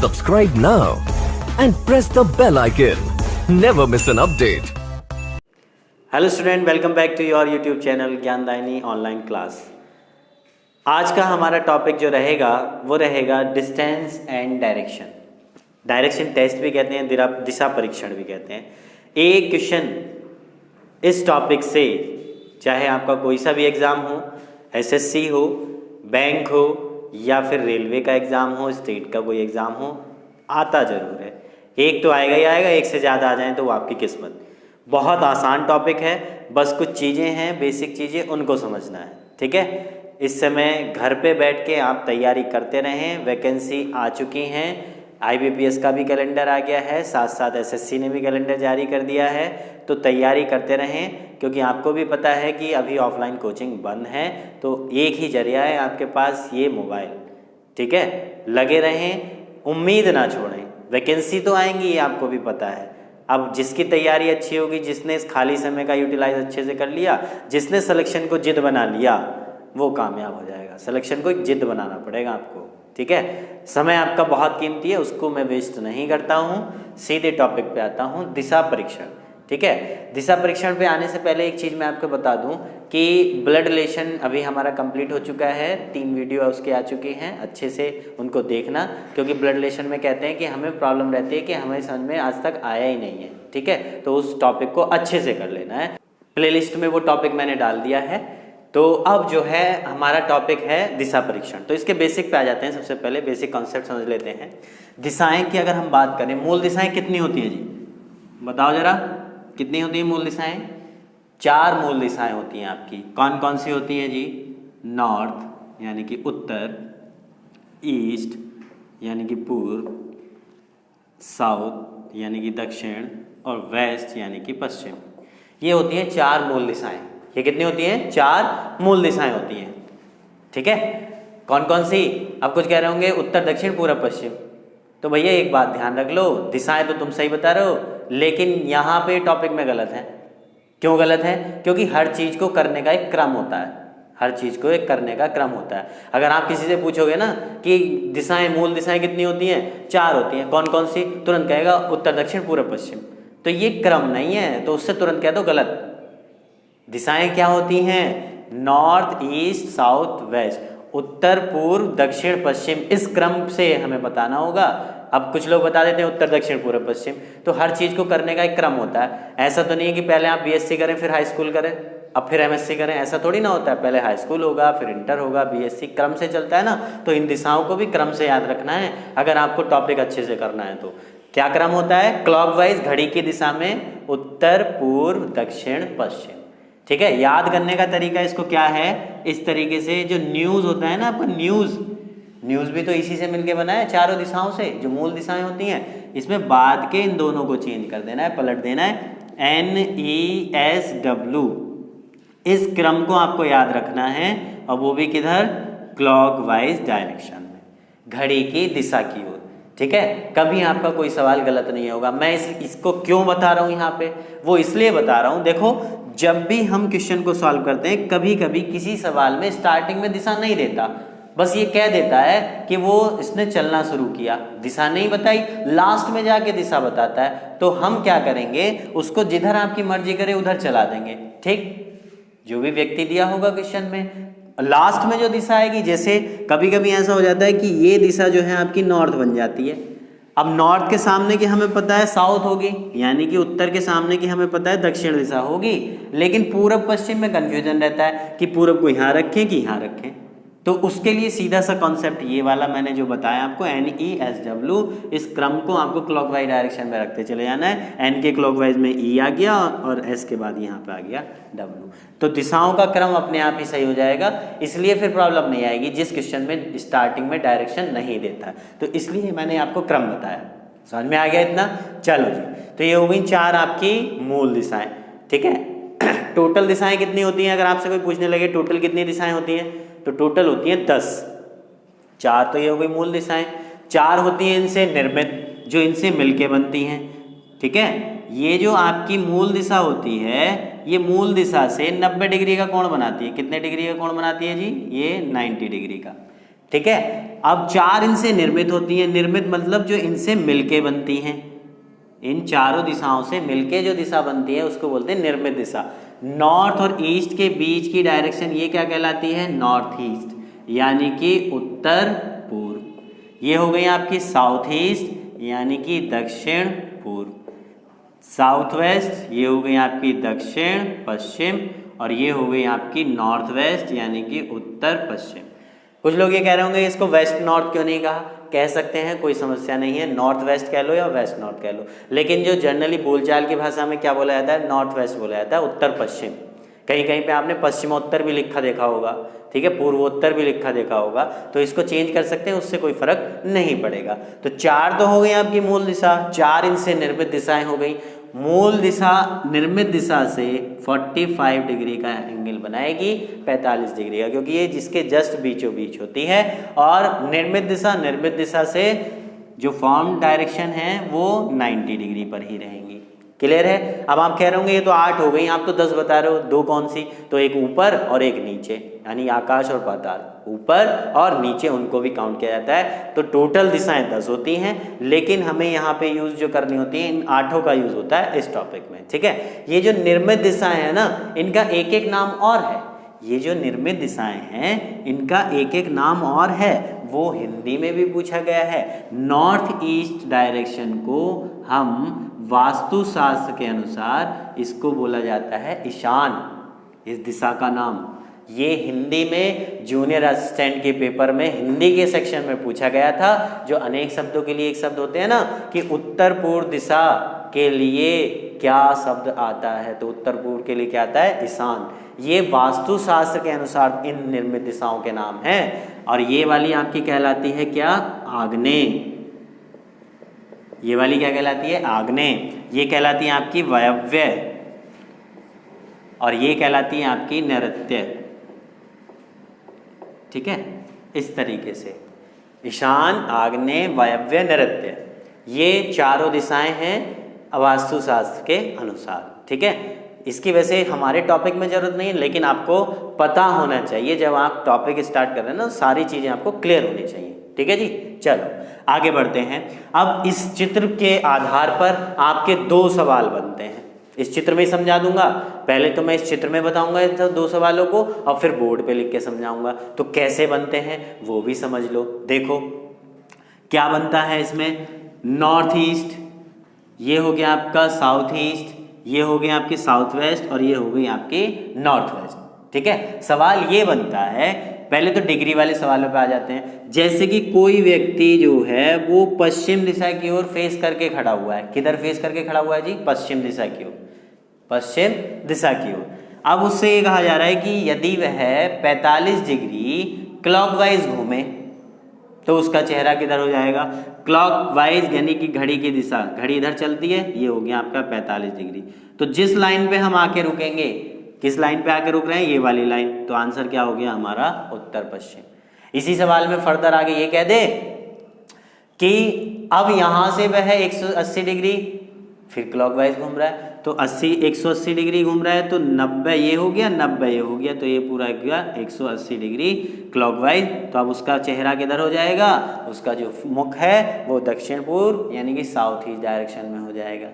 Subscribe now and press the bell icon. Never miss an update. Hello student, welcome back to your YouTube channel Gyandayini online class. आज का हमारा topic जो रहेगा वो रहेगा distance and direction. Direction test भी कहते हैं, दिशा परीक्षण भी कहते हैं। एक क्वेश्चन इस टॉपिक से, चाहे आपका कोई सा भी एग्ज़ाम हो, एसएससी हो, बैंक हो या फिर रेलवे का एग्ज़ाम हो, स्टेट का कोई एग्ज़ाम हो, आता ज़रूर है। एक तो आएगा ही आएगा, एक से ज़्यादा आ जाए तो वो आपकी किस्मत। बहुत आसान टॉपिक है, बस कुछ चीज़ें हैं, बेसिक चीज़ें, उनको समझना है। ठीक है, इस समय घर पे बैठ के आप तैयारी करते रहें। वैकेंसी आ चुकी हैं, आईबीपीएस का भी कैलेंडर आ गया है, साथ साथ एसएससी ने भी कैलेंडर जारी कर दिया है। तो तैयारी करते रहें, क्योंकि आपको भी पता है कि अभी ऑफलाइन कोचिंग बंद है, तो एक ही जरिया है आपके पास, ये मोबाइल। ठीक है, लगे रहें, उम्मीद ना छोड़ें। वैकेंसी तो आएंगी, ये आपको भी पता है। अब जिसकी तैयारी अच्छी होगी, जिसने इस खाली समय का यूटिलाइज अच्छे से कर लिया, जिसने सिलेक्शन को जिद बना लिया, वो कामयाब हो जाएगा। सिलेक्शन को एक जिद बनाना पड़ेगा आपको। ठीक है, समय आपका बहुत कीमती है, उसको मैं वेस्ट नहीं करता हूँ। सीधे टॉपिक पे आता हूँ, दिशा परीक्षण। ठीक है, दिशा परीक्षण पे आने से पहले एक चीज़ मैं आपको बता दूं कि ब्लड रिलेशन अभी हमारा कंप्लीट हो चुका है। 3 वीडियो उसके आ चुकी हैं, अच्छे से उनको देखना, क्योंकि ब्लड रिलेशन में कहते हैं कि हमें प्रॉब्लम रहती है कि हमें समझ में आज तक आया ही नहीं है। ठीक है, तो उस टॉपिक को अच्छे से कर लेना है। प्लेलिस्ट में वो टॉपिक मैंने डाल दिया है। तो अब जो है हमारा टॉपिक है दिशा परीक्षण। तो इसके बेसिक पे आ जाते हैं। सबसे पहले बेसिक कॉन्सेप्ट समझ लेते हैं। दिशाएं की अगर हम बात करें, मूल दिशाएं कितनी होती हैं जी, बताओ जरा, कितनी होती हैं मूल दिशाएं? 4 मूल दिशाएं होती हैं आपकी। कौन कौन सी होती हैं जी? नॉर्थ यानी कि उत्तर, ईस्ट यानी कि पूर्व, साउथ यानी कि दक्षिण, और वेस्ट यानी कि पश्चिम। ये होती हैं 4 मूल दिशाएं। ये कितनी होती हैं? 4 मूल दिशाएं होती हैं। ठीक है, कौन कौन सी? आप कुछ कह रहे होंगे उत्तर, दक्षिण, पूर्व, पश्चिम। तो भैया एक बात ध्यान रख लो, दिशाएं तो तुम सही बता रहे हो, लेकिन यहाँ पे टॉपिक में गलत है। क्यों गलत है? क्योंकि हर चीज़ को करने का एक क्रम होता है। हर चीज़ को एक करने का क्रम होता है। अगर आप किसी से पूछोगे ना कि दिशाएं, मूल दिशाएं कितनी होती हैं? 4 होती हैं। कौन कौन सी? तुरंत कहेगा उत्तर, दक्षिण, पूर्व, पश्चिम। तो ये क्रम नहीं है, तो उससे तुरंत कह दो गलत। दिशाएं क्या होती हैं? नॉर्थ, ईस्ट, साउथ, वेस्ट, उत्तर, पूर्व, दक्षिण, पश्चिम। इस क्रम से हमें बताना होगा। अब कुछ लोग बता देते हैं उत्तर, दक्षिण, पूर्व, पश्चिम। तो हर चीज़ को करने का एक क्रम होता है। ऐसा तो नहीं है कि पहले आप बीएससी करें फिर हाई स्कूल करें, अब फिर एमएससी करें, ऐसा थोड़ी ना होता है। पहले हाई स्कूल होगा, फिर इंटर होगा, बीएससी, क्रम से चलता है ना। तो इन दिशाओं को भी क्रम से याद रखना है अगर आपको टॉपिक अच्छे से करना है। तो क्या क्रम होता है? क्लॉकवाइज, घड़ी की दिशा में, उत्तर, पूर्व, दक्षिण, पश्चिम। ठीक है, याद करने का तरीका इसको क्या है? इस तरीके से, जो न्यूज़ होता है ना आपका, न्यूज़ भी तो इसी से मिलके बना है, चारों दिशाओं से। जो मूल दिशाएं होती हैं, इसमें बाद के इन दोनों को चेंज कर देना है, पलट देना है। NESW, इस क्रम को आपको याद रखना है, और वो भी किधर? क्लॉकवाइज डायरेक्शन में, घड़ी की दिशा की ओर। ठीक है, कभी आपका कोई सवाल गलत नहीं होगा। मैं इसको क्यों बता रहा हूँ यहाँ पे? वो इसलिए बता रहा हूँ, देखो जब भी हम क्वेश्चन को सॉल्व करते हैं, कभी कभी किसी सवाल में स्टार्टिंग में दिशा नहीं देता, बस ये कह देता है कि वो इसने चलना शुरू किया, दिशा नहीं बताई, लास्ट में जाके दिशा बताता है। तो हम क्या करेंगे, उसको जिधर आपकी मर्जी करे उधर चला देंगे। ठीक, जो भी व्यक्ति दिया होगा क्वेश्चन में, लास्ट में जो दिशा आएगी, जैसे कभी कभी ऐसा हो जाता है कि ये दिशा जो है आपकी नॉर्थ बन जाती है। अब नॉर्थ के सामने की हमें पता है साउथ होगी, यानी कि उत्तर के सामने की हमें पता है दक्षिण दिशा होगी, लेकिन पूर्व पश्चिम में कंफ्यूजन रहता है कि पूर्व को यहाँ रखें कि यहाँ रखें। तो उसके लिए सीधा सा कॉन्सेप्ट ये वाला मैंने जो बताया आपको, NESW, इस क्रम को आपको क्लॉकवाइज डायरेक्शन में रखते चले जाना है। N के क्लॉकवाइज में E आ गया, और S के बाद यहाँ पे आ गया W। तो दिशाओं का क्रम अपने आप ही सही हो जाएगा, इसलिए फिर प्रॉब्लम नहीं आएगी जिस क्वेश्चन में स्टार्टिंग में डायरेक्शन नहीं देता। तो इसलिए मैंने आपको क्रम बताया। समझ में आ गया इतना? चलो जी, तो ये हो गई 4 आपकी मूल दिशाएं। ठीक है, टोटल दिशाएं कितनी होती हैं? अगर आपसे कोई पूछने लगे टोटल कितनी दिशाएं होती हैं, तो टोटल होती हैं 10। 4 तो ये हो गई मूल दिशाएं, 4 होती हैं इनसे निर्मित, जो इनसे मिलके बनती हैं। ठीक है, ये जो आपकी मूल दिशा होती है, ये मूल दिशा से 90 डिग्री का कोण बनाती है। कितने डिग्री का कोण बनाती है जी? ये 90 डिग्री का। ठीक है। अब 4 इनसे निर्मित होती हैं, निर्मित मतलब जो इनसे मिलके बनती हैं, इन चारों दिशाओं से मिलके जो दिशा बनती है उसको बोलते हैं निर्मित दिशा। नॉर्थ और ईस्ट के बीच की डायरेक्शन ये क्या कहलाती है? नॉर्थ ईस्ट, यानी कि उत्तर पूर्व। ये हो गई आपकी साउथ ईस्ट यानी कि दक्षिण पूर्व। साउथ वेस्ट ये हो गई आपकी दक्षिण पश्चिम, और ये हो गई आपकी नॉर्थ वेस्ट यानी कि उत्तर पश्चिम। कुछ लोग ये कह रहे होंगे इसको वेस्ट नॉर्थ क्यों नहीं कहा? कह सकते हैं, कोई समस्या नहीं है, नॉर्थ वेस्ट कह लो या वेस्ट नॉर्थ कह लो, लेकिन जो जनरली बोलचाल की भाषा में क्या बोला जाता है? नॉर्थ वेस्ट बोला जाता है, उत्तर पश्चिम। कहीं कहीं पे आपने पश्चिमोत्तर भी लिखा देखा होगा, ठीक है, पूर्वोत्तर भी लिखा देखा होगा, तो इसको चेंज कर सकते हैं, उससे कोई फर्क नहीं पड़ेगा। तो 4 तो हो गई आपकी मूल दिशा, 4 इनसे निर्मित दिशाएं हो गई। मूल दिशा निर्मित दिशा से 45 डिग्री का एंगल बनाएगी, 45 डिग्री का, क्योंकि ये जिसके जस्ट बीचों बीच होती है। और निर्मित दिशा से जो फॉर्म डायरेक्शन है वो 90 डिग्री पर ही रहेंगी। क्लियर है? अब आप कह रहे होंगे ये तो 8 हो गई, आप तो 10 बता रहे हो, 2 कौन सी? तो एक ऊपर और एक नीचे, यानी आकाश और पाताल, ऊपर और नीचे उनको भी काउंट किया जाता है। तो टोटल दिशाएं 10 होती हैं, लेकिन हमें यहाँ पे यूज जो करनी होती है इन 8 का यूज होता है इस टॉपिक में, ठीक है। ये जो निर्मित दिशाएं हैं ना, इनका एक एक नाम और है। ये जो निर्मित दिशाएं हैं इनका एक एक नाम और है, वो हिंदी में भी पूछा गया है। नॉर्थ ईस्ट डायरेक्शन को हम वास्तुशास्त्र के अनुसार इसको बोला जाता है ईशान, इस दिशा का नाम। ये हिंदी में जूनियर असिस्टेंट के पेपर में हिंदी के सेक्शन में पूछा गया था। जो अनेक शब्दों के लिए एक शब्द होते हैं ना, कि उत्तर पूर्व दिशा के लिए क्या शब्द आता है, तो उत्तर पूर्व के लिए क्या आता है? ईशान। ये वास्तुशास्त्र के अनुसार इन निर्मित दिशाओं के नाम हैं। और ये वाली आपकी कहलाती है क्या? आग्नेय। ये वाली क्या कहलाती है? आग्नेय। ये कहलाती है आपकी वायव्य, और ये कहलाती है आपकी नैऋत्य, ठीक है। इस तरीके से ईशान, आग्नेय, वायव्य, नैऋत्य, ये चारों दिशाएं हैं वास्तुशास्त्र के अनुसार, ठीक है। इसकी वैसे हमारे टॉपिक में जरूरत नहीं है, लेकिन आपको पता होना चाहिए। जब आप टॉपिक स्टार्ट कर रहे हैं ना, सारी चीज़ें आपको क्लियर होनी चाहिए, ठीक है जी। चलो आगे बढ़ते हैं। अब इस चित्र के आधार पर आपके 2 सवाल बनते हैं। इस चित्र में ही समझा दूंगा, पहले तो मैं इस चित्र में बताऊंगा इन 2 सवालों को, और फिर बोर्ड पे लिख के समझाऊंगा। तो कैसे बनते हैं वो भी समझ लो। देखो क्या बनता है इसमें, नॉर्थ ईस्ट, ये हो गया आपका साउथ ईस्ट, ये हो गया आपकी साउथ वेस्ट, और ये हो गई आपकी नॉर्थ वेस्ट, ठीक है। सवाल ये बनता है, पहले तो डिग्री वाले सवालों पे आ जाते हैं। जैसे कि कोई व्यक्ति जो है वो पश्चिम दिशा की ओर फेस करके खड़ा हुआ है। किधर फेस करके खड़ा हुआ है जी? पश्चिम दिशा की ओर, पश्चिम दिशा की ओर। अब उससे ये कहा जा रहा है कि यदि वह 45 डिग्री क्लॉकवाइज घूमे तो उसका चेहरा किधर हो जाएगा? क्लॉकवाइज, यानी कि घड़ी की दिशा, घड़ी इधर चलती है, ये हो गया आपका 45 डिग्री। तो जिस लाइन पे हम आके रुकेंगे, किस लाइन पे आके रुक रहे हैं? ये वाली लाइन। तो आंसर क्या हो गया हमारा? उत्तर पश्चिम। इसी सवाल में फर्दर आगे ये कह दे कि अब यहां से वह 180 डिग्री फिर क्लॉकवाइज घूम रहा है, तो 180 डिग्री घूम रहा है, तो 90 ये हो गया, 90 ये हो गया, तो ये पूरा गया 180 डिग्री क्लॉकवाइज। तो अब उसका चेहरा किधर हो जाएगा? उसका जो मुख है वो दक्षिण पूर्व यानी कि साउथ ईस्ट डायरेक्शन में हो जाएगा।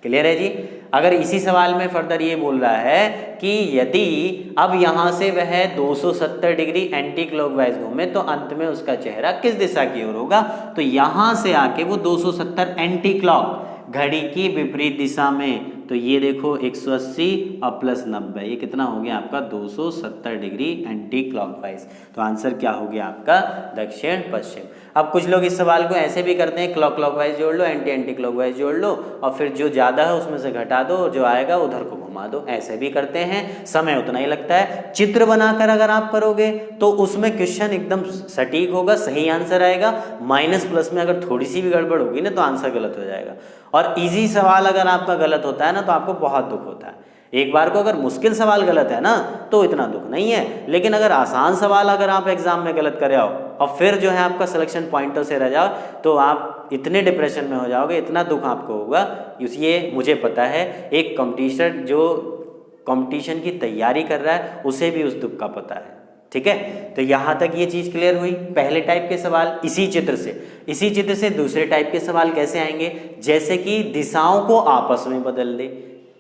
क्लियर है जी। अगर इसी सवाल में फर्दर ये बोल रहा है कि यदि अब यहाँ से वह 270 डिग्री एंटी क्लॉकवाइज घूमे तो अंत में उसका चेहरा किस दिशा की ओर होगा? तो यहाँ से आके वो 270 एंटी क्लॉक, घड़ी की विपरीत दिशा में, तो ये देखो 180 और प्लस 90, ये कितना हो गया आपका? 270 डिग्री एंटी क्लॉकवाइज। तो आंसर क्या हो गया आपका? दक्षिण पश्चिम। अब कुछ लोग इस सवाल को ऐसे भी करते हैं, क्लॉकवाइज जोड़ लो, एंटी क्लॉकवाइज जोड़ लो, और फिर जो ज़्यादा है उसमें से घटा दो और जो आएगा उधर को घुमा दो। ऐसे भी करते हैं, समय उतना ही लगता है। चित्र बनाकर अगर आप करोगे तो उसमें क्वेश्चन एकदम सटीक होगा, सही आंसर आएगा। माइनस प्लस में अगर थोड़ी सी भी गड़बड़ होगी ना तो आंसर गलत हो जाएगा। और इजी सवाल अगर आपका गलत होता है ना तो आपको बहुत दुख होता है। एक बार को अगर मुश्किल सवाल गलत है ना तो इतना दुख नहीं है, लेकिन अगर आसान सवाल अगर आप एग्जाम में गलत करे आओ और फिर जो है आपका सिलेक्शन पॉइंटों से रह जाओ तो आप इतने डिप्रेशन में हो जाओगे, इतना दुख आपको होगा। इसलिए मुझे पता है एक कॉम्पिटिशन जो कॉम्पिटिशन की तैयारी कर रहा है उसे भी उस दुख का पता है। ठीक है, तो यहाँ तक ये चीज़ क्लियर हुई। पहले टाइप के सवाल इसी चित्र से दूसरे टाइप के सवाल कैसे आएंगे, जैसे कि दिशाओं को आपस में बदल दे।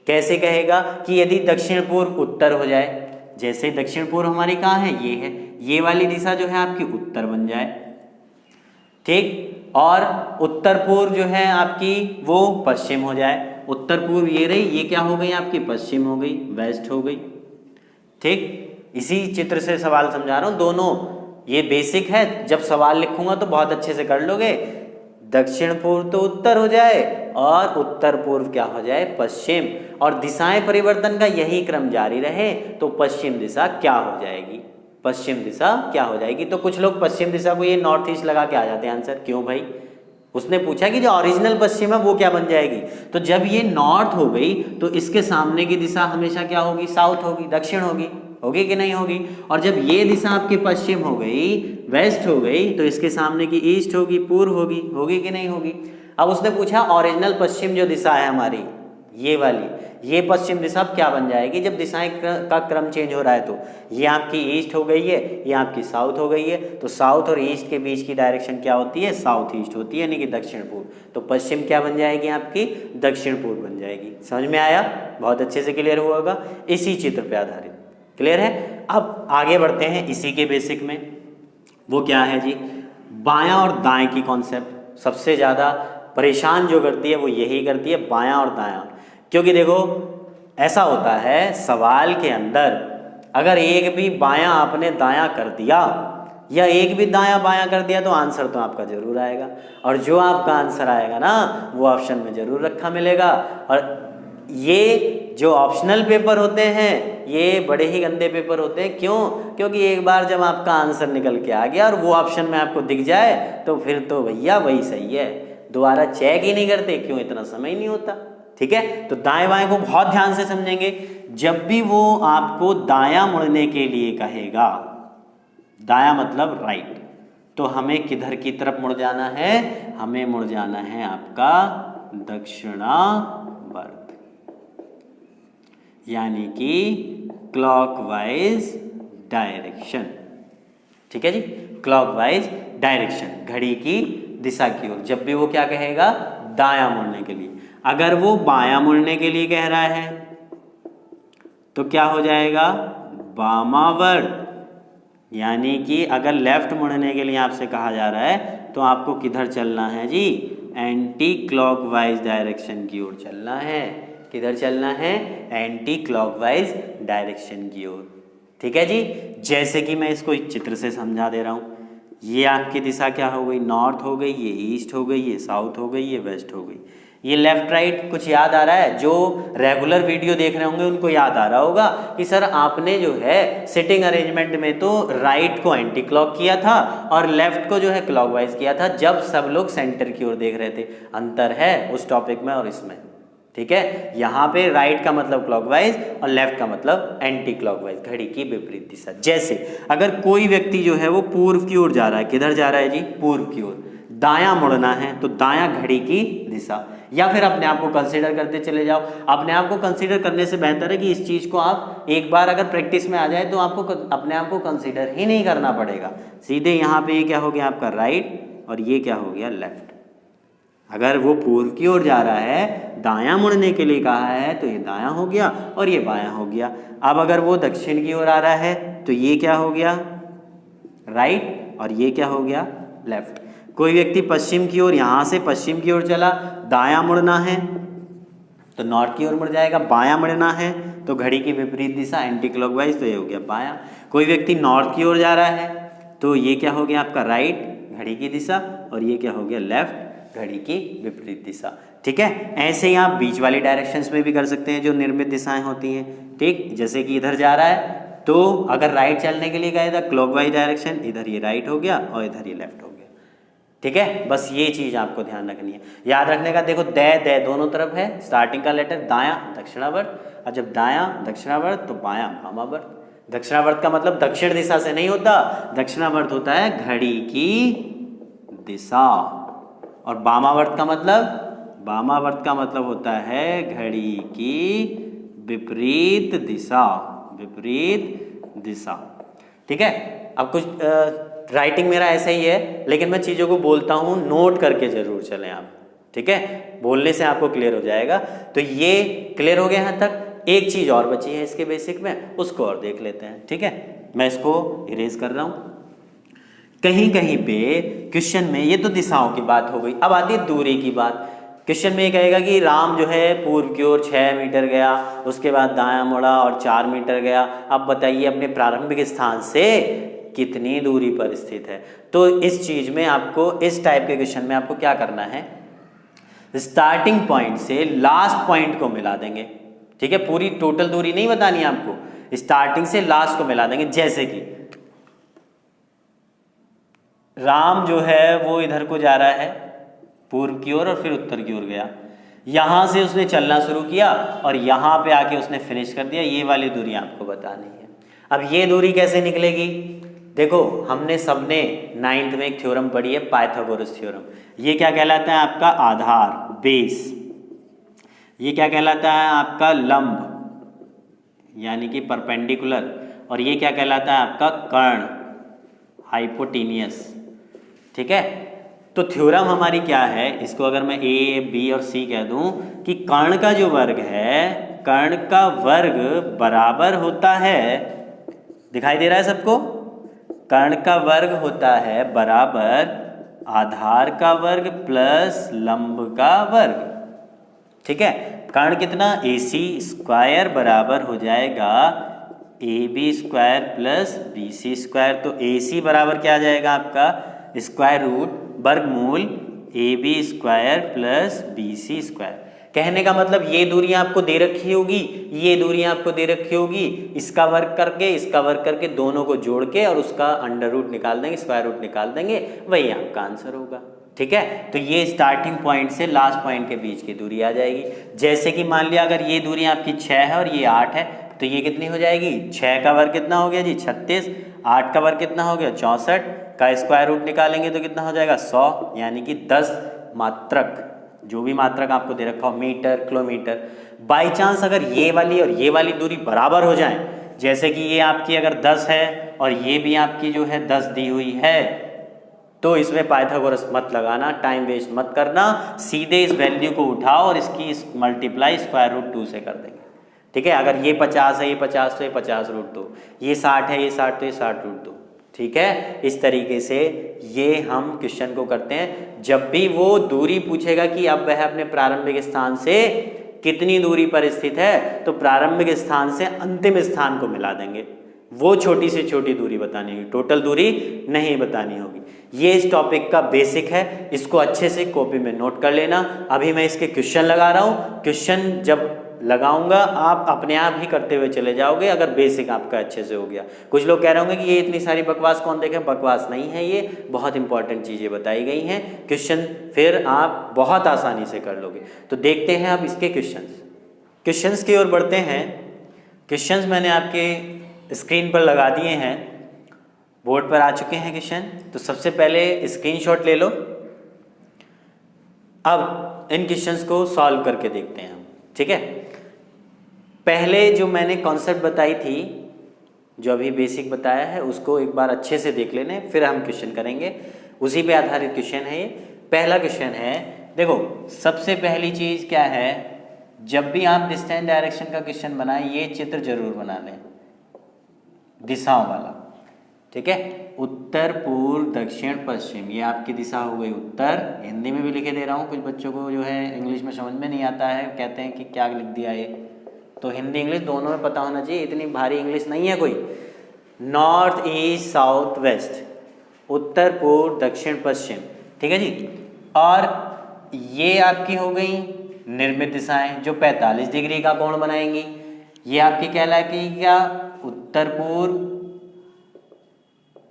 कैसे कहेगा कि यदि दक्षिण पूर्व उत्तर हो जाए, जैसे दक्षिण पूर्व हमारी कहाँ है, ये है, ये वाली दिशा जो है आपकी उत्तर बन जाए, ठीक, और उत्तर पूर्व जो है आपकी वो पश्चिम हो जाए। उत्तर पूर्व ये रही, ये क्या हो गई आपकी, पश्चिम हो गई, वेस्ट हो गई, ठीक। इसी चित्र से सवाल समझा रहा हूँ, दोनों ये बेसिक है, जब सवाल लिखूंगा तो बहुत अच्छे से कर लोगे। दक्षिण पूर्व तो उत्तर हो जाए और उत्तर पूर्व क्या हो जाए, पश्चिम, और दिशाएं परिवर्तन का यही क्रम जारी रहे तो पश्चिम दिशा क्या हो जाएगी, पश्चिम दिशा क्या हो जाएगी। तो कुछ लोग पश्चिम दिशा को ये नॉर्थ ईस्ट लगा के आ जाते हैं आंसर, क्यों भाई, उसने पूछा कि जो ओरिजिनल पश्चिम है वो क्या बन जाएगी। तो जब ये नॉर्थ हो गई तो इसके सामने की दिशा हमेशा क्या होगी, साउथ होगी, दक्षिण होगी, होगी कि नहीं होगी। और जब ये दिशा आपकी पश्चिम हो गई, वेस्ट हो गई, तो इसके सामने की ईस्ट होगी, पूर्व होगी, होगी कि नहीं होगी। अब उसने पूछा ओरिजिनल पश्चिम जो दिशा है हमारी, ये वाली, ये पश्चिम दिशा अब क्या बन जाएगी जब दिशाएं का क्रम चेंज हो रहा है। तो ये आपकी ईस्ट हो गई है, ये आपकी साउथ हो गई है, तो साउथ और ईस्ट के बीच की डायरेक्शन क्या होती है, साउथ ईस्ट होती है, यानी कि दक्षिण पूर्व। तो पश्चिम क्या बन जाएगी आपकी, दक्षिण पूर्व बन जाएगी। समझ में आया, बहुत अच्छे से क्लियर हुआ होगा, इसी चित्र पे आधारित क्लियर है। अब आगे बढ़ते हैं इसी के बेसिक में, वो क्या है जी, बायां और दाएं की कॉन्सेप्ट। सबसे ज़्यादा परेशान जो करती है वो यही करती है, बायां और दायां। क्योंकि देखो ऐसा होता है सवाल के अंदर, अगर एक भी बायां आपने दायां कर दिया या एक भी दायां बायां कर दिया तो आंसर तो आपका जरूर आएगा, और जो आपका आंसर आएगा ना वो ऑप्शन में जरूर रखा मिलेगा। और ये जो ऑप्शनल पेपर होते हैं ये बड़े ही गंदे पेपर होते हैं। क्यों, क्योंकि एक बार जब आपका आंसर निकल के आ गया और वो ऑप्शन में आपको दिख जाए तो फिर तो भैया वही सही है, दोबारा चेक ही नहीं करते, क्यों, इतना समय ही नहीं होता। ठीक है, तो दाएं बाएं को बहुत ध्यान से समझेंगे। जब भी वो आपको दायां मुड़ने के लिए कहेगा, दायां मतलब राइट, तो हमें किधर की तरफ मुड़ जाना है, हमें मुड़ जाना है आपका दक्षिणावर्त, यानी कि क्लॉकवाइज डायरेक्शन। ठीक है जी, क्लॉकवाइज डायरेक्शन, घड़ी की दिशा की ओर। जब भी वो क्या कहेगा, दायां मुड़ने के लिए। अगर वो बायां मुड़ने के लिए कह रहा है तो क्या हो जाएगा, वामावर्त, यानी कि अगर लेफ्ट मुड़ने के लिए आपसे कहा जा रहा है तो आपको किधर चलना है जी, एंटी क्लॉकवाइज डायरेक्शन की ओर चलना है। किधर चलना है, एंटी क्लॉकवाइज डायरेक्शन की ओर। ठीक है जी, जैसे कि मैं इसको एक चित्र से समझा दे रहा हूँ। ये आपकी दिशा क्या हो गई, नॉर्थ हो गई, ये ईस्ट हो गई, ये साउथ हो गई, ये वेस्ट हो गई। ये लेफ्ट राइट कुछ याद आ रहा है, जो रेगुलर वीडियो देख रहे होंगे उनको याद आ रहा होगा कि सर आपने जो है सिटिंग अरेंजमेंट में तो राइट को एंटी क्लॉक किया था और लेफ्ट को जो है क्लॉकवाइज किया था, जब सब लोग सेंटर की ओर देख रहे थे। अंतर है उस टॉपिक में और इसमें। ठीक है, यहाँ पे राइट का मतलब क्लॉकवाइज और लेफ्ट का मतलब एंटी क्लॉकवाइज, घड़ी की विपरीत दिशा। जैसे अगर कोई व्यक्ति जो है वो पूर्व की ओर जा रहा है, किधर जा रहा है जी, पूर्व की ओर, दायां मुड़ना है तो दायां घड़ी की दिशा। या फिर अपने आप को कंसीडर करते चले जाओ। अपने आप को कंसीडर करने से बेहतर है कि इस चीज़ को आप एक बार अगर प्रैक्टिस में आ जाए तो आपको अपने आप को कंसीडर ही नहीं करना पड़ेगा। सीधे यहाँ पे ये क्या हो गया आपका राइट और ये क्या हो गया लेफ्ट। अगर वो पूर्व की ओर जा रहा है, दायां मुड़ने के लिए कहा है तो ये दायां हो गया और ये बायां हो गया। अब अगर वो दक्षिण की ओर आ रहा है तो ये क्या हो गया राइट और ये क्या हो गया लेफ्ट। कोई व्यक्ति पश्चिम की ओर, यहाँ से पश्चिम की ओर चला, दायां मुड़ना है तो नॉर्थ की ओर मुड़ जाएगा, बायां मुड़ना है तो घड़ी की विपरीत दिशा एंटी क्लॉकवाइज, तो ये हो गया बायां। कोई व्यक्ति नॉर्थ की ओर जा रहा है तो ये क्या हो गया आपका राइट घड़ी की दिशा और ये क्या हो गया लेफ्ट घड़ी की विपरीत दिशा। ठीक है, ऐसे ही आप बीच वाली डायरेक्शंस में भी कर सकते हैं जो निर्मित दिशाएं होती हैं। ठीक, जैसे कि इधर जा रहा है तो अगर राइट चलने के लिए गए था क्लॉकवाइज डायरेक्शन, इधर ये राइट हो गया और इधर ये लेफ्ट हो गया। ठीक है, बस ये चीज़ आपको ध्यान रखनी है, याद रखने का। देखो दे दोनों तरफ है, स्टार्टिंग का लेटर दायां दक्षिणावर्त, और जब दायां दक्षिणावर्त तो बायां वामावर्त। दक्षिणावर्त का मतलब दक्षिण दिशा से नहीं होता, दक्षिणावर्त होता है घड़ी की दिशा, और वामावर्त का मतलब होता है घड़ी की विपरीत दिशा, विपरीत दिशा। ठीक है। अब कुछ राइटिंग मेरा ऐसा ही है, लेकिन मैं चीज़ों को बोलता हूँ, नोट करके ज़रूर चलें आप, ठीक है। बोलने से आपको क्लियर हो जाएगा। तो ये क्लियर हो गया यहाँ तक। एक चीज़ और बची है इसके बेसिक में, उसको और देख लेते हैं, ठीक है। मैं इसको इरेज कर रहा हूँ। कहीं कहीं पे क्वेश्चन में, ये तो दिशाओं की बात हो गई, अब आती है दूरी की बात। क्वेश्चन में ये कहेगा कि राम जो है पूर्व की ओर 6 मीटर गया, उसके बाद दायां मुड़ा और 4 मीटर गया। अब बताइए अपने प्रारंभिक स्थान से कितनी दूरी पर स्थित है। तो इस चीज़ में आपको, इस टाइप के क्वेश्चन में आपको क्या करना है, स्टार्टिंग पॉइंट से लास्ट पॉइंट को मिला देंगे, ठीक है। पूरी टोटल दूरी नहीं बतानी है आपको, स्टार्टिंग से लास्ट को मिला देंगे। जैसे कि राम जो है वो इधर को जा रहा है पूर्व की ओर और फिर उत्तर की ओर गया, यहाँ से उसने चलना शुरू किया और यहाँ पे आके उसने फिनिश कर दिया। ये वाली दूरी आपको बतानी है। अब ये दूरी कैसे निकलेगी, देखो हमने सबने 9th में एक थ्योरम पढ़ी है, पाइथागोरस थ्योरम। ये क्या कहलाता है आपका आधार, बेस। ये क्या कहलाता है आपका लंब यानी कि परपेंडिकुलर। और ये क्या कहलाता है आपका कर्ण, हाइपोटेनियस, ठीक है। तो थ्योरम हमारी क्या है, इसको अगर मैं ए बी और सी कह दूं कि कर्ण का जो वर्ग है, कर्ण का वर्ग बराबर होता है, दिखाई दे रहा है सबको, कर्ण का वर्ग होता है बराबर आधार का वर्ग प्लस लंब का वर्ग, ठीक है। कर्ण कितना, ए सी स्क्वायर बराबर हो जाएगा A B square plus B C square. तो ए सी बराबर क्या आ जाएगा आपका स्क्वायर रूट वर्गमूल A B square plus B C square. कहने का मतलब ये दूरियां आपको दे रखी होगी, ये दूरियां आपको दे रखी होगी, इसका वर्ग करके इसका वर्ग करके दोनों को जोड़ के और उसका अंडर रूट निकाल देंगे, स्क्वायर रूट निकाल देंगे, वही आपका आंसर होगा, ठीक है। तो ये स्टार्टिंग पॉइंट से लास्ट पॉइंट के बीच की दूरी आ जाएगी। जैसे कि मान लिया अगर ये दूरी आपकी 6 है और ये 8 है, तो ये कितनी हो जाएगी, 6 का वर्ग कितना हो गया जी 36, 8 का वर्ग कितना हो गया 64, का स्क्वायर रूट निकालेंगे तो कितना हो जाएगा 100, यानी कि 10 मात्रक, जो भी मात्रक आपको दे रखा हो, मीटर किलोमीटर। बाई चांस अगर ये वाली और ये वाली दूरी बराबर हो जाए, जैसे कि ये आपकी अगर 10 है और ये भी आपकी जो है 10 दी हुई है, तो इसमें पाइथागोरस मत लगाना, टाइम वेस्ट मत करना, सीधे इस वैल्यू को उठाओ और इसकी मल्टीप्लाई स्क्वायर रूट 2 से कर देंगे, ठीक है। अगर ये 50 है, ये 50 तो ये 50 रूट 2, ये 60 है, ये 60 तो ये 60 रूट 2, ठीक है। इस तरीके से ये हम क्वेश्चन को करते हैं। जब भी वो दूरी पूछेगा कि अब वह अपने प्रारंभिक स्थान से कितनी दूरी पर स्थित है, तो प्रारंभिक स्थान से अंतिम स्थान को मिला देंगे, वो छोटी से छोटी दूरी बतानी होगी, टोटल दूरी नहीं बतानी होगी। ये इस टॉपिक का बेसिक है, इसको अच्छे से कॉपी में नोट कर लेना। अभी मैं इसके क्वेश्चन लगा रहा हूँ, क्वेश्चन जब लगाऊंगा आप अपने आप ही करते हुए चले जाओगे, अगर बेसिक आपका अच्छे से हो गया। कुछ लोग कह रहे होंगे कि ये इतनी सारी बकवास कौन देखे, बकवास नहीं है, ये बहुत इंपॉर्टेंट चीज़ें बताई गई हैं। क्वेश्चन फिर आप बहुत आसानी से कर लोगे। तो देखते हैं अब इसके क्वेश्चंस की ओर बढ़ते हैं। क्वेश्चंस मैंने आपके स्क्रीन पर लगा दिए हैं, बोर्ड पर आ चुके हैं क्वेश्चन। तो सबसे पहले स्क्रीनशॉट ले लो। अब इन क्वेश्चंस को सॉल्व करके देखते हैं हम, ठीक है। पहले जो मैंने कॉन्सेप्ट बताई थी, जो अभी बेसिक बताया है, उसको एक बार अच्छे से देख लेने, फिर हम क्वेश्चन करेंगे। उसी पे आधारित क्वेश्चन है ये। पहला क्वेश्चन है, देखो सबसे पहली चीज़ क्या है, जब भी आप डिस्टेंस डायरेक्शन का क्वेश्चन बनाएं, ये चित्र जरूर बना लें, दिशाओं वाला, ठीक है। उत्तर पूर्व दक्षिण पश्चिम, ये आपकी दिशा हो गई उत्तर। हिंदी में भी लिखे दे रहा हूँ, कुछ बच्चों को जो है इंग्लिश में समझ में नहीं आता है, कहते हैं कि क्या लिख दिया ये, तो हिंदी इंग्लिश दोनों में पता होना चाहिए, इतनी भारी इंग्लिश नहीं है कोई। नॉर्थ ईस्ट साउथ वेस्ट, उत्तर पूर्व दक्षिण पश्चिम, ठीक है जी। और ये आपकी हो गई निर्मित दिशाएं जो 45 डिग्री का कोण बनाएंगी। ये आपकी कहलाएगी क्या, उत्तर पूर्व,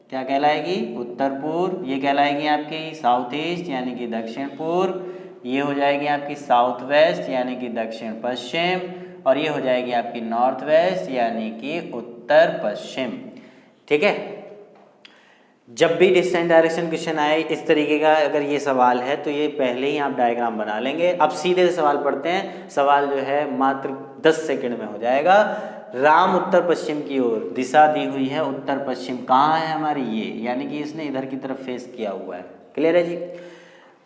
क्या कहलाएगी उत्तर पूर्व। ये कहलाएगी आपकी साउथ ईस्ट यानी कि दक्षिण पूर्व। ये हो जाएगी आपकी साउथ वेस्ट यानी कि दक्षिण पश्चिम। और ये हो जाएगी आपकी नॉर्थ वेस्ट यानी कि उत्तर पश्चिम, ठीक है। जब भी डिस्टेंस डायरेक्शन क्वेश्चन आए इस तरीके का अगर ये सवाल है तो ये पहले ही आप डायग्राम बना लेंगे। अब सीधे से सवाल पढ़ते हैं। सवाल जो है मात्र 10 सेकंड में हो जाएगा। राम उत्तर पश्चिम की ओर, दिशा दी हुई है उत्तर पश्चिम, कहाँ है हमारी ये, यानी कि इसने इधर की तरफ फेस किया हुआ है। क्लियर है जी।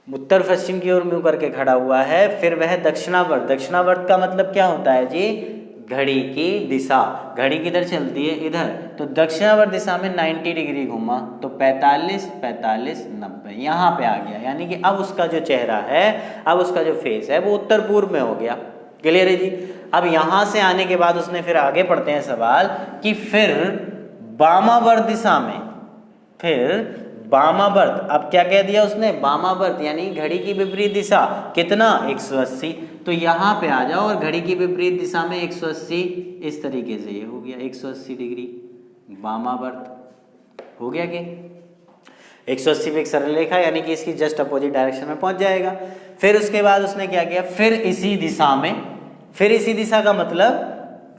उत्तर पश्चिम की ओर मुँह करके खड़ा हुआ है। फिर वह दक्षिणावर्त, दक्षिणावर्त का मतलब क्या होता है जी, घड़ी की दिशा। घड़ी किधर चलती है, इधर, तो दक्षिणावर्त दिशा में 90 डिग्री घूमा तो 45 45 90 यहाँ पे आ गया। यानी कि अब उसका जो चेहरा है, अब उसका जो फेस है वो उत्तर पूर्व में हो गया। क्लियर है जी। अब यहाँ से आने के बाद उसने फिर आगे पढ़ते हैं सवाल कि फिर वामावर्त दिशा में, फिर वामावर्त, अब क्या कह दिया उसने, वामावर्त यानी घड़ी की विपरीत दिशा, कितना 180। तो यहाँ पे आ जाओ और घड़ी की विपरीत दिशा में 180 इस तरीके से, ये हो गया 180 डिग्री वामावर्त। हो गया कि 180 पे एक सरल रेखा, यानी कि इसकी जस्ट अपोजिट डायरेक्शन में पहुंच जाएगा। फिर उसके बाद उसने क्या किया, फिर इसी दिशा में, फिर इसी दिशा का मतलब,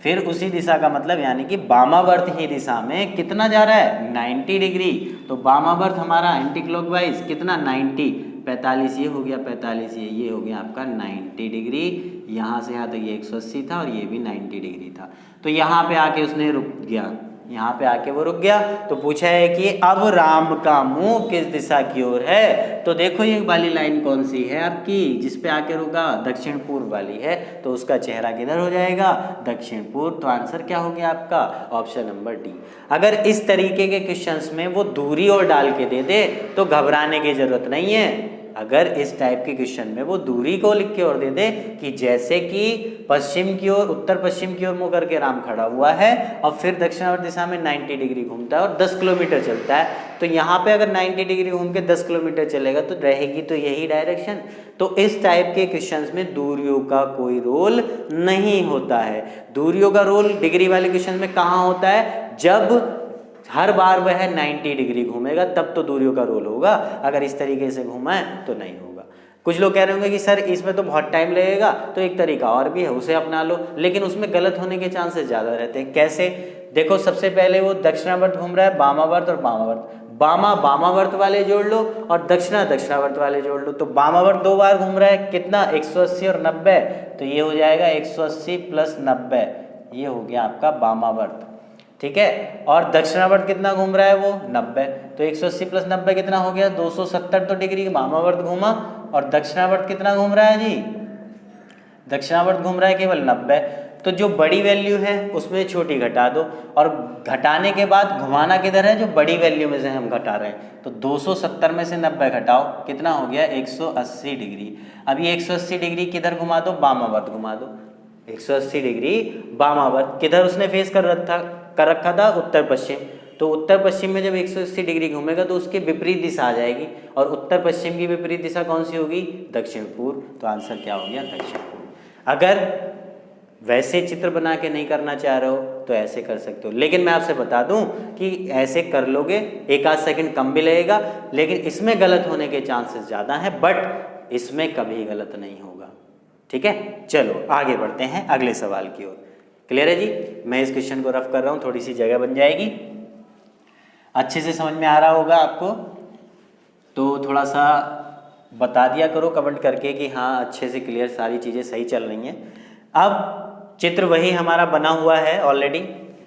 फिर उसी दिशा का मतलब यानी कि वामावर्त ही दिशा में कितना जा रहा है, 90 डिग्री। तो वामावर्त हमारा एंटी क्लॉकवाइज कितना, 90, 45 ये हो गया, 45 ये हो गया आपका 90 डिग्री। यहाँ से यहाँ तक ये 180 था और ये भी 90 डिग्री था। तो यहाँ पे आके उसने रुक गया, यहाँ पे आके वो रुक गया। तो पूछा है कि अब राम का मुंह किस दिशा की ओर है। तो देखो ये वाली लाइन कौन सी है आपकी, जिस पे आके रुका, दक्षिण पूर्व वाली है। तो उसका चेहरा किधर हो जाएगा, दक्षिण पूर्व। तो आंसर क्या हो गया आपका, ऑप्शन नंबर डी। अगर इस तरीके के क्वेश्चंस में वो दूरी और डाल के दे दे तो घबराने की जरूरत नहीं है। अगर इस टाइप के क्वेश्चन में वो दूरी को लिख के और दे दे कि जैसे कि पश्चिम की ओर, उत्तर पश्चिम की ओर मुंह करके राम खड़ा हुआ है और फिर दक्षिणावर्त दिशा में 90 डिग्री घूमता है और 10 किलोमीटर चलता है, तो यहाँ पे अगर 90 डिग्री घूम के 10 किलोमीटर चलेगा तो रहेगी तो यही डायरेक्शन। तो इस टाइप के क्वेश्चंस में दूरियों का कोई रोल नहीं होता है। दूरियों का रोल डिग्री वाले क्वेश्चन में कहाँ होता है, जब हर बार वह 90 डिग्री घूमेगा तब तो दूरियों का रोल होगा। अगर इस तरीके से घूमा है तो नहीं होगा। कुछ लोग कह रहे होंगे कि सर इसमें तो बहुत टाइम लगेगा, तो एक तरीका और भी है, उसे अपना लो, लेकिन उसमें गलत होने के चांसेस ज़्यादा रहते हैं। कैसे, देखो सबसे पहले वो दक्षिणावर्त घूम रहा है, वामावर्त और वामावर्त, वामावर्त वाले जोड़ लो और दक्षिणावर्त वाले जोड़ लो। तो वामावर्त 2 बार घूम रहा है, कितना 180 और 90, तो ये हो जाएगा 180 प्लस 90, ये हो गया आपका वामावर्त। ठीक है। और दक्षिणावर्त कितना घूम रहा है वो, 90, तो 180 प्लस 90 कितना हो गया, 270 तो डिग्री वामावर्त घूमा। और दक्षिणावर्त कितना घूम रहा है जी, दक्षिणावर्त घूम रहा है केवल 90। तो जो बड़ी वैल्यू है उसमें छोटी घटा दो, और घटाने के बाद घुमाना किधर है, जो बड़ी वैल्यू में से हम घटा रहे हैं। तो 270 में से 90 घटाओ, कितना हो गया 180 डिग्री। अब ये 180 डिग्री किधर घुमा दो, वामावर्त घुमा दो। 180 डिग्री वामावर्त, किधर उसने फेस कर रखा था, उत्तर पश्चिम। तो उत्तर पश्चिम में जब 180 डिग्री घूमेगा तो उसके विपरीत दिशा आ जाएगी, और उत्तर पश्चिम की विपरीत दिशा कौन सी होगी, दक्षिण पूर्व। तो आंसर क्या हो गया, दक्षिण पूर्व। अगर वैसे चित्र बना के नहीं करना चाह रहे हो तो ऐसे कर सकते हो, लेकिन मैं आपसे बता दूं कि ऐसे कर लोगे 1 आध सेकंड कम भी लगेगा, लेकिन इसमें गलत होने के चांसेस ज़्यादा हैं, बट इसमें कभी गलत नहीं होगा। ठीक है, चलो आगे बढ़ते हैं अगले सवाल की ओर। क्लियर है जी। मैं इस क्वेश्चन को रफ कर रहा हूँ, थोड़ी सी जगह बन जाएगी, अच्छे से समझ में आ रहा होगा आपको, तो थोड़ा सा बता दिया करो कमेंट करके कि हाँ अच्छे से क्लियर सारी चीज़ें सही चल रही हैं। अब चित्र वही हमारा बना हुआ है ऑलरेडी,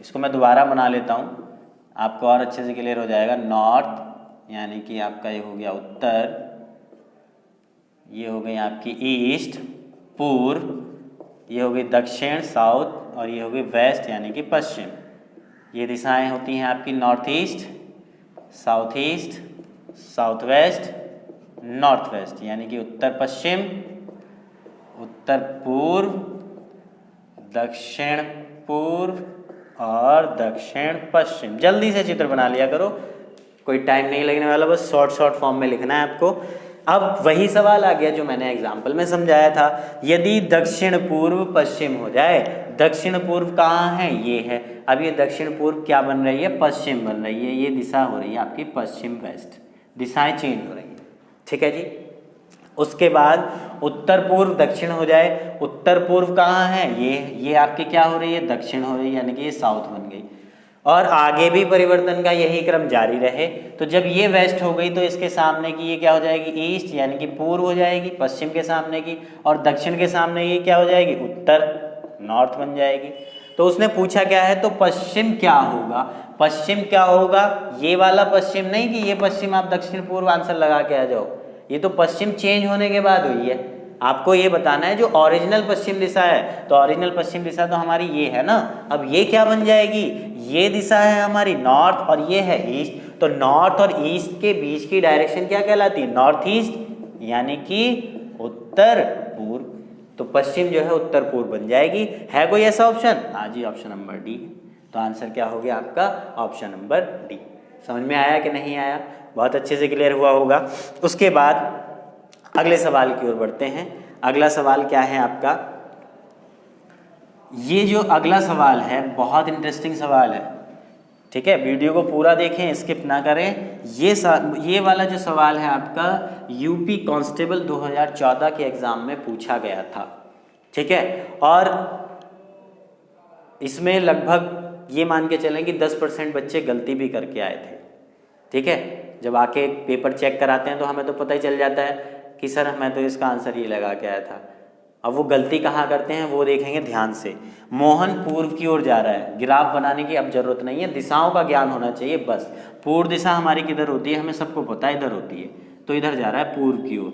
इसको मैं दोबारा बना लेता हूँ, आपको और अच्छे से क्लियर हो जाएगा। नॉर्थ यानी कि आपका ये हो गया उत्तर, ये हो गई आपकी ईस्ट पूर्व, ये हो गई दक्षिण साउथ, और ये हो गई वेस्ट यानी कि पश्चिम। ये दिशाएं होती हैं आपकी north east, south waste, north west, यानी कि उत्तर पश्चिम, उत्तर पूर्व, दक्षिण पूर्व और दक्षिण पश्चिम। जल्दी से चित्र बना लिया करो, कोई टाइम नहीं लगने वाला, बस शॉर्ट फॉर्म में लिखना है आपको। अब वही सवाल आ गया जो मैंने एग्जाम्पल में समझाया था, यदि दक्षिण पूर्व पश्चिम हो जाए, दक्षिण पूर्व कहाँ है, ये है। अब ये दक्षिण पूर्व क्या बन रही है, पश्चिम बन रही है, ये दिशा हो रही है आपकी पश्चिम वेस्ट, दिशाएं चेंज हो रही है। ठीक है जी। उसके बाद उत्तर पूर्व दक्षिण हो जाए, उत्तर पूर्व कहाँ है, ये आपकी क्या हो रही है, दक्षिण हो रही है, यानी कि ये साउथ बन गई। और आगे भी परिवर्तन का यही क्रम जारी रहे। तो जब ये वेस्ट हो गई तो इसके सामने की ये क्या हो जाएगी, ईस्ट यानी कि पूर्व हो जाएगी पश्चिम के सामने की, और दक्षिण के सामने ये क्या हो जाएगी, उत्तर, नॉर्थ बन जाएगी। तो उसने पूछा क्या है, तो पश्चिम क्या होगा, पश्चिम क्या होगा, ये वाला पश्चिम नहीं कि ये पश्चिम आप दक्षिण पूर्व आंसर लगा के आ जाओ, ये तो पश्चिम चेंज होने के बाद हुई है। आपको ये बताना है जो ओरिजिनल पश्चिम दिशा है, तो ओरिजिनल पश्चिम दिशा तो हमारी ये है ना, अब ये क्या बन जाएगी, ये दिशा है हमारी नॉर्थ और ये है ईस्ट, तो नॉर्थ और ईस्ट के बीच की डायरेक्शन क्या कहलाती है, नॉर्थ ईस्ट यानी कि उत्तर पूर्व। तो पश्चिम जो है उत्तर पूर्व बन जाएगी। है कोई ऐसा ऑप्शन, हाँ जी ऑप्शन नंबर डी। तो आंसर क्या हो गया आपका, ऑप्शन नंबर डी। समझ में आया कि नहीं आया, बहुत अच्छे से क्लियर हुआ होगा। उसके बाद अगले सवाल की ओर बढ़ते हैं। अगला सवाल क्या है आपका, ये जो अगला सवाल है बहुत इंटरेस्टिंग सवाल है, ठीक है, वीडियो को पूरा देखें, स्किप ना करें। ये वाला जो सवाल है आपका यूपी कांस्टेबल 2014 के एग्जाम में पूछा गया था, ठीक है, और इसमें लगभग ये मान के चलें कि 10% बच्चे गलती भी करके आए थे, ठीक है। जब आके पेपर चेक कराते हैं तो हमें तो पता ही चल जाता है कि सर मैं तो इसका आंसर ये लगा के आया था। अब वो गलती कहाँ करते हैं वो देखेंगे ध्यान से। मोहन पूर्व की ओर जा रहा है, ग्राफ बनाने की अब जरूरत नहीं है, दिशाओं का ज्ञान होना चाहिए बस। पूर्व दिशा हमारी किधर होती है, हमें सबको पता है इधर होती है, तो इधर जा रहा है पूर्व की ओर।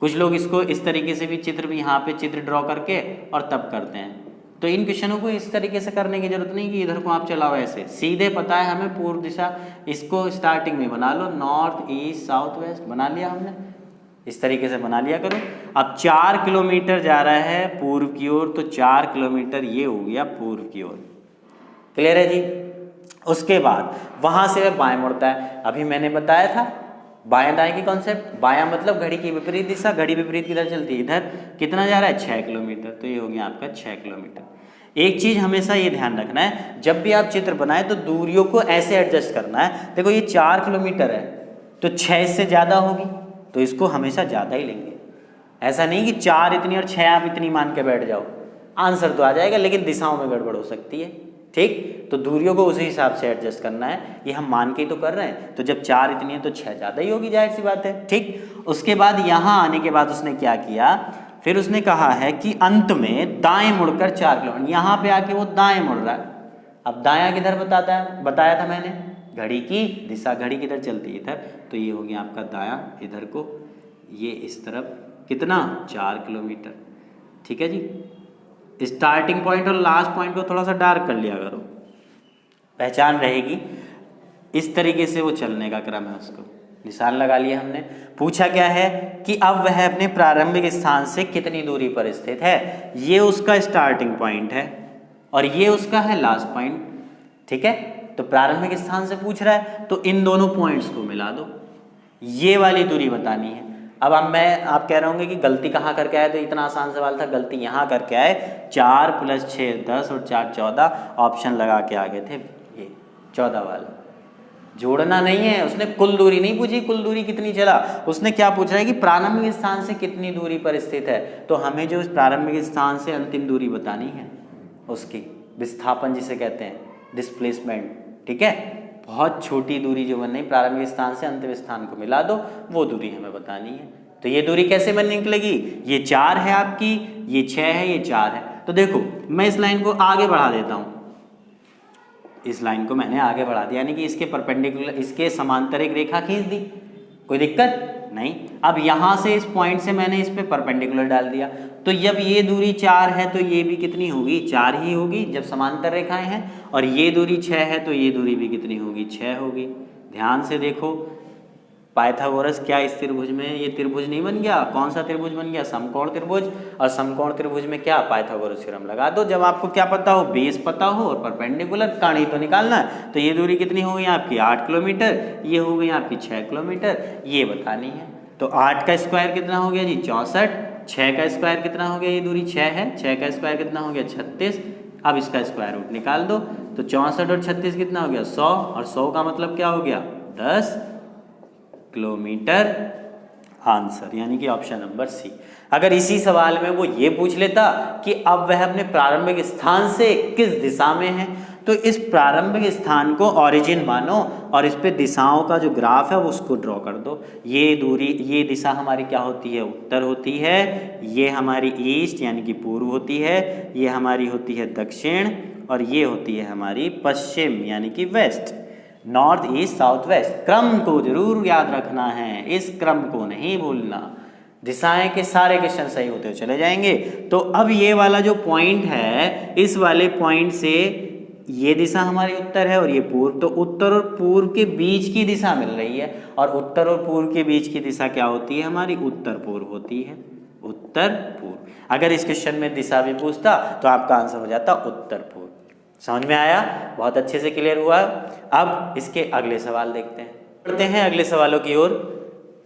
कुछ लोग इसको इस तरीके से भी चित्र भी यहाँ पे चित्र ड्रॉ करके और तब करते हैं, तो इन क्वेश्चनों को इस तरीके से करने की जरूरत नहीं कि इधर को आप चलाओ, ऐसे सीधे पता है हमें पूर्व दिशा, इसको स्टार्टिंग में बना लो, नॉर्थ ईस्ट साउथ वेस्ट बना लिया हमने, इस तरीके से बना लिया करो। अब 4 किलोमीटर जा रहा है पूर्व की ओर, तो 4 किलोमीटर ये हो गया पूर्व की ओर, क्लियर है जी। उसके बाद वहां से वह बाएं मुड़ता है, अभी मैंने बताया था बाएं दाएं की कॉन्सेप्ट, बायां मतलब घड़ी की विपरीत दिशा, घड़ी विपरीत किधर चलती है, इधर। कितना जा रहा है, 6 किलोमीटर, तो ये हो गया आपका 6 किलोमीटर। एक चीज हमेशा ये ध्यान रखना है, जब भी आप चित्र बनाए तो दूरियों को ऐसे एडजस्ट करना है। देखो ये 4 किलोमीटर है, तो 6 से ज्यादा होगी, तो इसको हमेशा ज़्यादा ही लेंगे। ऐसा नहीं कि 4 इतनी और 6 आप इतनी मान के बैठ जाओ, आंसर तो आ जाएगा लेकिन दिशाओं में गड़बड़ हो सकती है, ठीक। तो दूरियों को उसी हिसाब से एडजस्ट करना है, ये हम मान के ही तो कर रहे हैं। तो जब 4 इतनी है तो 6 ज़्यादा ही होगी, जाहिर सी बात है, ठीक। उसके बाद यहाँ आने के बाद उसने क्या किया, फिर उसने कहा है कि अंत में दाएँ मुड़कर 4 किलोमीटर, यहाँ पे आके वो दाएँ मुड़ रहा है। अब दायाँ किधर बताया था मैंने, घड़ी की दिशा, घड़ी किधर चलती है, इधर, तो ये हो गया आपका दायां, इधर को ये इस तरफ, कितना 4 किलोमीटर, ठीक है जी। स्टार्टिंग पॉइंट और लास्ट पॉइंट को थोड़ा सा डार्क कर लिया करो, पहचान रहेगी। इस तरीके से वो चलने का क्रम है, उसको निशान लगा लिया हमने। पूछा क्या है कि अब वह अपने प्रारंभिक स्थान से कितनी दूरी पर स्थित है, ये उसका स्टार्टिंग पॉइंट है और ये उसका है लास्ट पॉइंट, ठीक है। तो प्रारंभिक स्थान से पूछ रहा है तो इन दोनों पॉइंट्स को मिला दो, ये वाली दूरी बतानी है। अब आप कह रहे होंगे कि गलती कहाँ करके आए, तो इतना आसान सवाल था, गलती यहाँ करके आए, 4 + 6 10 और 4 14, ऑप्शन लगा के आगे थे ये 14 वाला। जोड़ना नहीं है, उसने कुल दूरी नहीं पूछी, कुल दूरी कितनी चला, उसने क्या पूछ रहा है कि प्रारंभिक स्थान से कितनी दूरी पर स्थित है। तो हमें जो प्रारंभिक स्थान से अंतिम दूरी बतानी है, उसकी विस्थापन जिसे कहते हैं, डिस्प्लेसमेंट, ठीक है। बहुत छोटी दूरी जो बननी, प्रारंभिक स्थान से अंतिम स्थान को मिला दो, वो दूरी हमें बतानी है। तो ये दूरी कैसे बन निकलेगी, ये 4 है आपकी, ये 6 है, ये 4 है। तो देखो मैं इस लाइन को आगे बढ़ा देता हूँ, इस लाइन को मैंने आगे बढ़ा दिया, यानी कि इसके परपेंडिकुलर, इसके समांतर एक रेखा खींच दी, कोई दिक्कत नहीं। अब यहाँ से इस पॉइंट से मैंने इस पे परपेंडिकुलर डाल दिया, तो जब ये दूरी 4 है तो ये भी कितनी होगी, 4 ही होगी जब समांतर रेखाएं हैं, और ये दूरी 6 है तो ये दूरी भी कितनी होगी, 6 होगी। ध्यान से देखो, पाइथागोरस क्या इस त्रिभुज में, ये त्रिभुज नहीं बन गया, कौन सा त्रिभुज बन गया, समकोण त्रिभुज, और समकोण त्रिभुज में क्या, पाइथागोरस थ्योरम लगा दो। जब आपको क्या पता हो, बेस पता हो और परपेंडिकुलर, कण ही तो निकालना है। तो ये दूरी कितनी हो गई आपकी, 8 किलोमीटर, ये हो गई आपकी 6 किलोमीटर, ये बतानी है। तो 8 का स्क्वायर कितना हो गया जी, 64, 6 का स्क्वायर कितना हो गया, ये दूरी 6 है, 6 का स्क्वायर कितना हो गया, 36। अब इसका स्क्वायर रूट निकाल दो, तो 64 और 36 कितना हो गया, 100, और 100 का मतलब क्या हो गया, 10 किलोमीटर, आंसर यानी कि ऑप्शन नंबर सी। अगर इसी सवाल में वो ये पूछ लेता कि अब वह अपने प्रारंभिक स्थान से किस दिशा में है, तो इस प्रारंभिक स्थान को ओरिजिन मानो और इस पे दिशाओं का जो ग्राफ है वो उसको ड्रॉ कर दो। ये दूरी, ये दिशा हमारी क्या होती है, उत्तर होती है। ये हमारी ईस्ट यानी कि पूर्व होती है, ये हमारी होती है दक्षिण, और ये होती है हमारी पश्चिम यानी कि west. North east south west, क्रम को जरूर याद रखना है, इस क्रम को नहीं भूलना। दिशाएं के सारे क्वेश्चन सही होते हुए चले जाएंगे। तो अब ये वाला जो पॉइंट है, इस वाले पॉइंट से ये दिशा हमारी उत्तर है और ये पूर्व, तो उत्तर और पूर्व के बीच की दिशा मिल रही है, और उत्तर और पूर्व के बीच की दिशा क्या होती है हमारी, उत्तर पूर्व होती है, उत्तर पूर्व। अगर इस क्वेश्चन में दिशा भी पूछता तो आपका आंसर हो जाता उत्तर पूर्व। समझ में आया, बहुत अच्छे से क्लियर हुआ। अब इसके अगले सवाल देखते हैं, बढ़ते हैं अगले सवालों की ओर।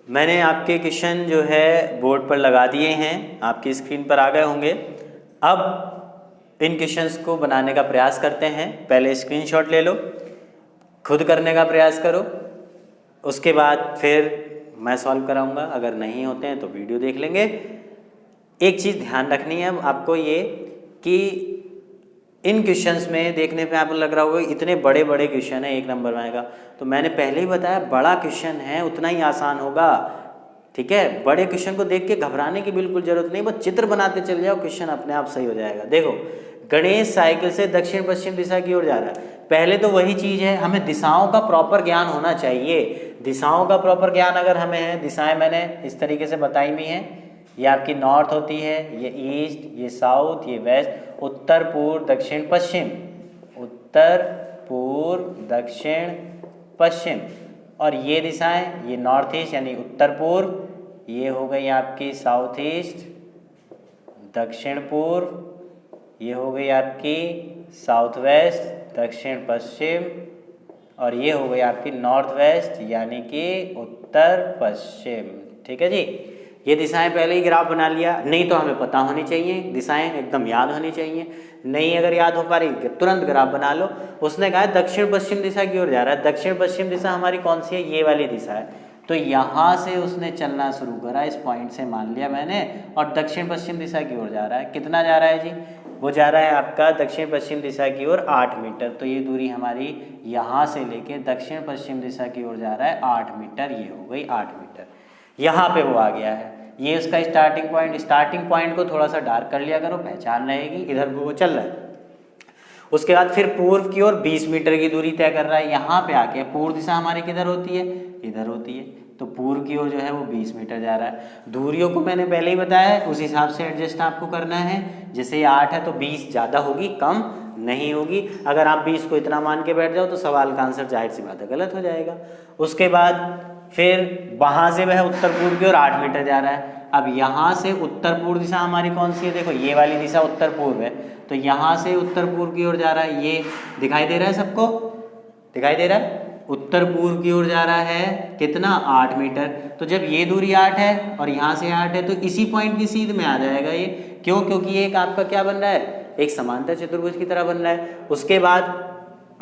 मैंने आपके क्वेश्चन जो है बोर्ड पर लगा दिए हैं, आपकी स्क्रीन पर आ गए होंगे। अब इन क्वेश्चंस को बनाने का प्रयास करते हैं। पहले स्क्रीनशॉट ले लो, खुद करने का प्रयास करो, उसके बाद फिर मैं सॉल्व कराऊंगा। अगर नहीं होते हैं तो वीडियो देख लेंगे। एक चीज़ ध्यान रखनी है आपको, ये कि इन क्वेश्चंस में देखने पे आपको लग रहा होगा इतने बड़े बड़े क्वेश्चन है, 1 नंबर में आएगा। तो मैंने पहले ही बताया बड़ा क्वेश्चन है उतना ही आसान होगा, ठीक है। बड़े क्वेश्चन को देख के घबराने की बिल्कुल जरूरत नहीं, बस चित्र बनाते चल जाओ, क्वेश्चन अपने आप सही हो जाएगा। देखो, गणेश साइकिल से दक्षिण पश्चिम दिशा की ओर जा रहा है। पहले तो वही चीज़ है, हमें दिशाओं का प्रॉपर ज्ञान होना चाहिए। दिशाओं का प्रॉपर ज्ञान अगर हमें है, दिशाएं मैंने इस तरीके से बताई हुई हैं, ये आपकी नॉर्थ होती है, ये ईस्ट, ये साउथ, ये वेस्ट, उत्तर पूर्व दक्षिण पश्चिम, उत्तर पूर्व दक्षिण पश्चिम, और ये दिशाएं, ये नॉर्थ ईस्ट यानी उत्तर पूर्व, ये हो गई आपकी साउथ ईस्ट दक्षिण पूर्व, ये हो गई आपकी साउथ वेस्ट दक्षिण पश्चिम, और ये हो गई आपकी नॉर्थ वेस्ट यानी कि उत्तर पश्चिम। ठीक है जी, ये दिशाएं पहले ही ग्राफ बना लिया, नहीं तो हमें पता होनी चाहिए, दिशाएं एकदम याद होनी चाहिए। नहीं अगर याद हो पा रही तुरंत ग्राफ बना लो। उसने कहा दक्षिण पश्चिम दिशा की ओर जा रहा है, दक्षिण पश्चिम दिशा हमारी कौन सी है, ये वाली दिशा है। तो यहाँ से उसने चलना शुरू करा, इस पॉइंट से मान लिया मैंने, और दक्षिण पश्चिम दिशा की ओर जा रहा है। कितना जा रहा है जी, वो जा रहा है आपका दक्षिण पश्चिम दिशा की ओर 8 मीटर। तो ये दूरी हमारी यहाँ से लेके दक्षिण पश्चिम दिशा की ओर जा रहा है 8 मीटर, ये हो गई 8 मीटर। यहाँ पे वो आ गया है, ये उसका स्टार्टिंग पॉइंट। स्टार्टिंग पॉइंट को थोड़ा सा डार्क कर लिया करो, पहचान रहेगी इधर वो चल रहा है। उसके बाद फिर पूर्व की ओर 20 मीटर की दूरी तय कर रहा है। यहाँ पे आके पूर्व दिशा हमारी किधर होती है, इधर होती है, तो पूर्व की ओर जो है वो 20 मीटर जा रहा है। दूरियों को मैंने पहले ही बताया, उस हिसाब से एडजस्ट आपको करना है। जैसे ये 8 है तो 20 ज़्यादा होगी, कम नहीं होगी। अगर आप 20 को इतना मान के बैठ जाओ तो सवाल का आंसर जाहिर सी बात है गलत हो जाएगा। उसके बाद फिर वहाँ से वह उत्तर पूर्व की ओर 8 मीटर जा रहा है। अब यहाँ से उत्तर पूर्व दिशा हमारी कौन सी है, देखो ये वाली दिशा उत्तर पूर्व है, तो यहाँ से उत्तर पूर्व की ओर जा रहा है। ये दिखाई दे रहा है सबको, दिखाई दे रहा है, उत्तर पूर्व की ओर जा रहा है कितना, 8 मीटर। तो जब ये दूरी 8 है और यहाँ से 8 है तो इसी पॉइंट की सीध में आ जाएगा ये। क्यों, क्योंकि ये एक आपका क्या बन रहा है, एक समांतर चतुर्भुज की तरह बन रहा है। उसके बाद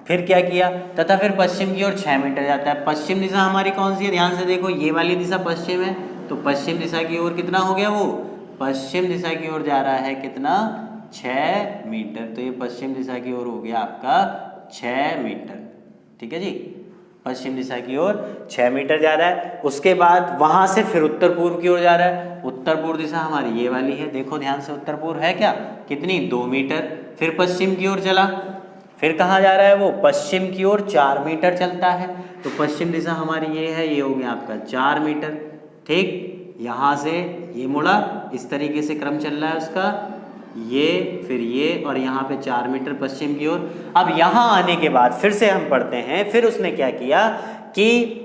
फिर क्या किया, तथा फिर पश्चिम की ओर 6 मीटर जाता है। पश्चिम दिशा हमारी कौन सी है, ध्यान से देखो, ये वाली दिशा पश्चिम है, तो पश्चिम दिशा की ओर कितना हो गया, वो पश्चिम दिशा की ओर जा रहा है कितना, 6 मीटर। तो ये पश्चिम दिशा की ओर हो गया आपका 6 मीटर। ठीक है जी, पश्चिम दिशा की ओर 6 मीटर जा रहा है। उसके बाद वहां से फिर उत्तर पूर्व की ओर जा रहा है। उत्तर पूर्व दिशा हमारी ये वाली है, देखो ध्यान से, उत्तर पूर्व है क्या, कितनी, 2 मीटर। फिर पश्चिम की ओर चला, फिर कहाँ जा रहा है वो, पश्चिम की ओर 4 मीटर चलता है। तो पश्चिम दिशा हमारी ये है, ये हो गया आपका 4 मीटर। ठीक, यहाँ से ये मुड़ा, इस तरीके से क्रम चल रहा है उसका, ये फिर ये, और यहाँ पे 4 मीटर पश्चिम की ओर। अब यहाँ आने के बाद फिर से हम पढ़ते हैं, फिर उसने क्या किया कि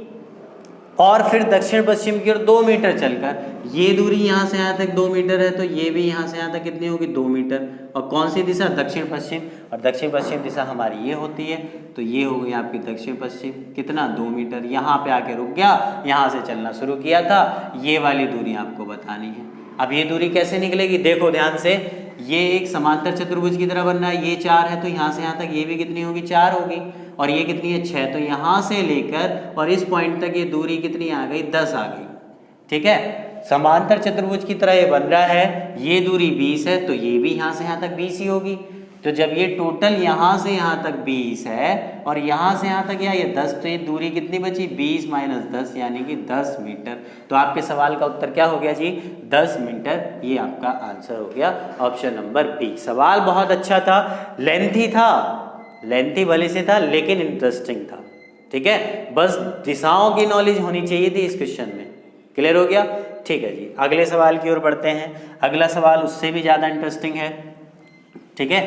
और फिर दक्षिण पश्चिम की ओर 2 मीटर चलकर, ये दूरी यहाँ से यहाँ तक 2 मीटर है, तो ये भी यहाँ से यहाँ तक कितनी होगी, 2 मीटर। और कौन सी दिशा, दक्षिण पश्चिम, और दक्षिण पश्चिम दिशा हमारी ये होती है, तो ये हो गई आपकी दक्षिण पश्चिम, कितना, 2 मीटर। यहाँ पे आके रुक गया, यहाँ से चलना शुरू किया था, ये वाली दूरी आपको बतानी है। अब ये दूरी कैसे निकलेगी, देखो ध्यान से, ये एक समांतर चतुर्भुज की तरह बन रहा है, ये 4 है, तो यहाँ से यहाँ तक ये भी कितनी होगी, 4 होगी, और ये कितनी है, 6। तो यहाँ से लेकर और इस पॉइंट तक ये दूरी कितनी आ गई, 10 आ गई। ठीक है, समांतर चतुर्भुज की तरह ये बन रहा है, ये दूरी 20 है, तो ये भी यहाँ से यहाँ तक 20 ही होगी। तो जब ये टोटल यहाँ से यहाँ तक 20 है और यहाँ से यहाँ तक ये 10, तो ये दूरी कितनी बची 20 माइनस 10 यानी कि 10 मीटर। तो आपके सवाल का उत्तर क्या हो गया जी 10 मीटर, ये आपका आंसर हो गया ऑप्शन नंबर बी। सवाल बहुत अच्छा था, लेंथी था, लेंथी भले से था लेकिन इंटरेस्टिंग था। ठीक है, बस दिशाओं की नॉलेज होनी चाहिए थी इस क्वेश्चन में। क्लियर हो गया? ठीक है जी, अगले सवाल की ओर बढ़ते हैं। अगला सवाल उससे भी ज़्यादा इंटरेस्टिंग है। ठीक है,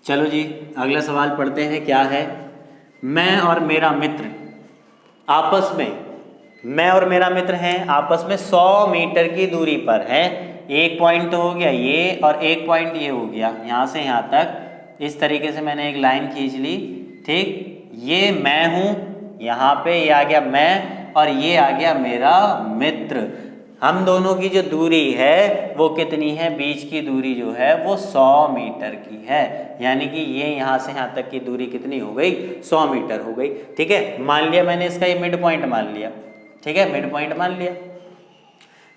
चलो जी अगला सवाल पढ़ते हैं। क्या है, मैं और मेरा मित्र आपस में, मैं और मेरा मित्र हैं आपस में 100 मीटर की दूरी पर हैं। एक पॉइंट तो हो गया ये और एक पॉइंट ये हो गया, यहाँ से यहाँ तक इस तरीके से मैंने एक लाइन खींच ली। ठीक, ये मैं हूँ, यहाँ पे ये आ गया मैं और ये आ गया मेरा मित्र। हम दोनों की जो दूरी है वो कितनी है, बीच की दूरी जो है वो 100 मीटर की है, यानी कि ये यहाँ से यहाँ तक की दूरी कितनी हो गई 100 मीटर हो गई। ठीक है, मान लिया मैंने इसका ये मिड पॉइंट मान लिया। ठीक है, मिड पॉइंट मान लिया,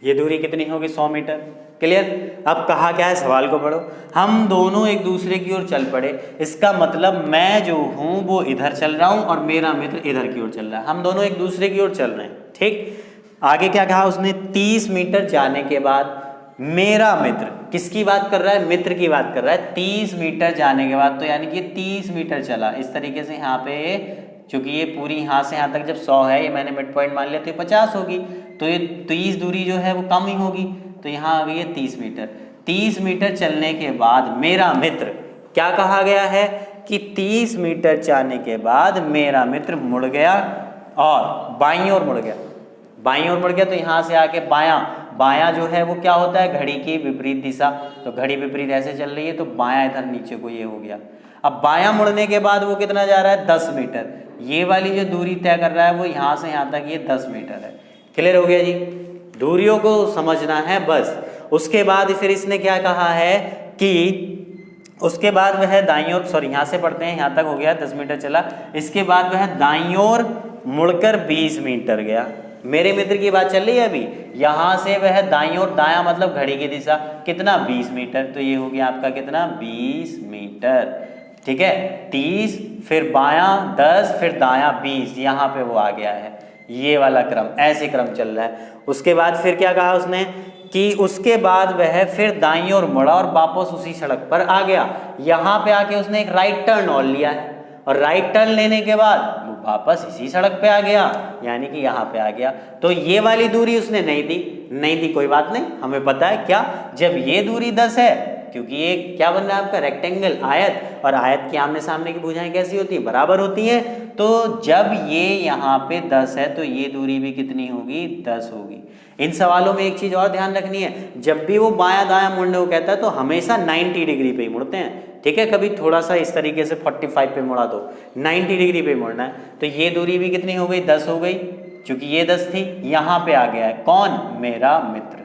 ये दूरी कितनी होगी 100 मीटर। क्लियर? अब कहा क्या है, सवाल को पढ़ो। हम दोनों एक दूसरे की ओर चल पड़े, इसका मतलब मैं जो हूँ वो इधर चल रहा हूँ और मेरा मित्र इधर की ओर चल रहा है, हम दोनों एक दूसरे की ओर चल रहे हैं। ठीक, आगे क्या कहा उसने, 30 मीटर जाने के बाद मेरा मित्र, किसकी बात कर रहा है, मित्र की बात कर रहा है। 30 मीटर जाने के बाद, तो यानी कि 30 मीटर चला इस तरीके से यहाँ पे, क्योंकि ये पूरी यहाँ से यहाँ तक जब 100 है, ये मैंने मिड पॉइंट मान लिया, तो ये 50 होगी, तो ये 30 दूरी जो है वो कम ही होगी, तो यहाँ आ गई है 30 मीटर। 30 मीटर चलने के बाद मेरा मित्र, क्या कहा गया है कि 30 मीटर जाने के बाद मेरा मित्र मुड़ गया और बाईं ओर मुड़ गया। बाईं ओर मुड़ गया तो यहाँ से आके बायां, बायां जो है वो क्या होता है, घड़ी की विपरीत दिशा, तो घड़ी विपरीत ऐसे चल रही है तो बायां इधर नीचे को ये हो गया। अब बायां मुड़ने के बाद वो कितना जा रहा है 10 मीटर, ये वाली जो दूरी तय कर रहा है वो यहाँ से यहाँ तक ये 10 मीटर है। क्लियर हो गया जी, दूरियों को समझना है बस। उसके बाद फिर इसने क्या कहा है कि उसके बाद वह दाईं ओर, सॉरी यहाँ से पढ़ते हैं, यहाँ तक हो गया 10 मीटर चला, इसके बाद वह दाईं ओर मुड़कर 20 मीटर गया। मेरे मित्र की बात चल रही है अभी, यहाँ से वह दाईं ओर, दायां मतलब घड़ी की दिशा, कितना 20 मीटर, तो ये हो गया आपका कितना 20 मीटर। ठीक है, 30 फिर बायां 10 फिर दायां 20, यहाँ पे वो आ गया है, ये वाला क्रम, ऐसे क्रम चल रहा है। उसके बाद फिर क्या कहा उसने कि उसके बाद वह फिर दाईं ओर मुड़ा और वापस उसी सड़क पर आ गया। यहाँ पे आके उसने एक राइट टर्न और लिया है और राइट टर्न लेने के बाद वो वापस इसी सड़क पे आ गया, यानी कि यहाँ पे आ गया। तो ये वाली दूरी उसने नहीं दी, कोई बात नहीं, हमें पता है क्या, जब ये दूरी 10 है, क्योंकि ये क्या बन रहा है आपका रेक्टेंगल, आयत, और आयत की आमने सामने की भुजाएं कैसी होती है, बराबर होती हैं। तो जब ये यहाँ पे 10 है तो ये दूरी भी कितनी होगी 10 होगी। इन सवालों में एक चीज और ध्यान रखनी है, जब भी वो बायां दायां मुड़ने को कहता है तो हमेशा 90 डिग्री पे ही मुड़ते हैं। ठीक है, कभी थोड़ा सा इस तरीके से 45 पे मुड़ा दो, 90 डिग्री पे मुड़ना है। तो ये दूरी भी कितनी हो गई 10 हो गई, क्योंकि ये 10 थी, यहाँ पे आ गया है कौन, मेरा मित्र,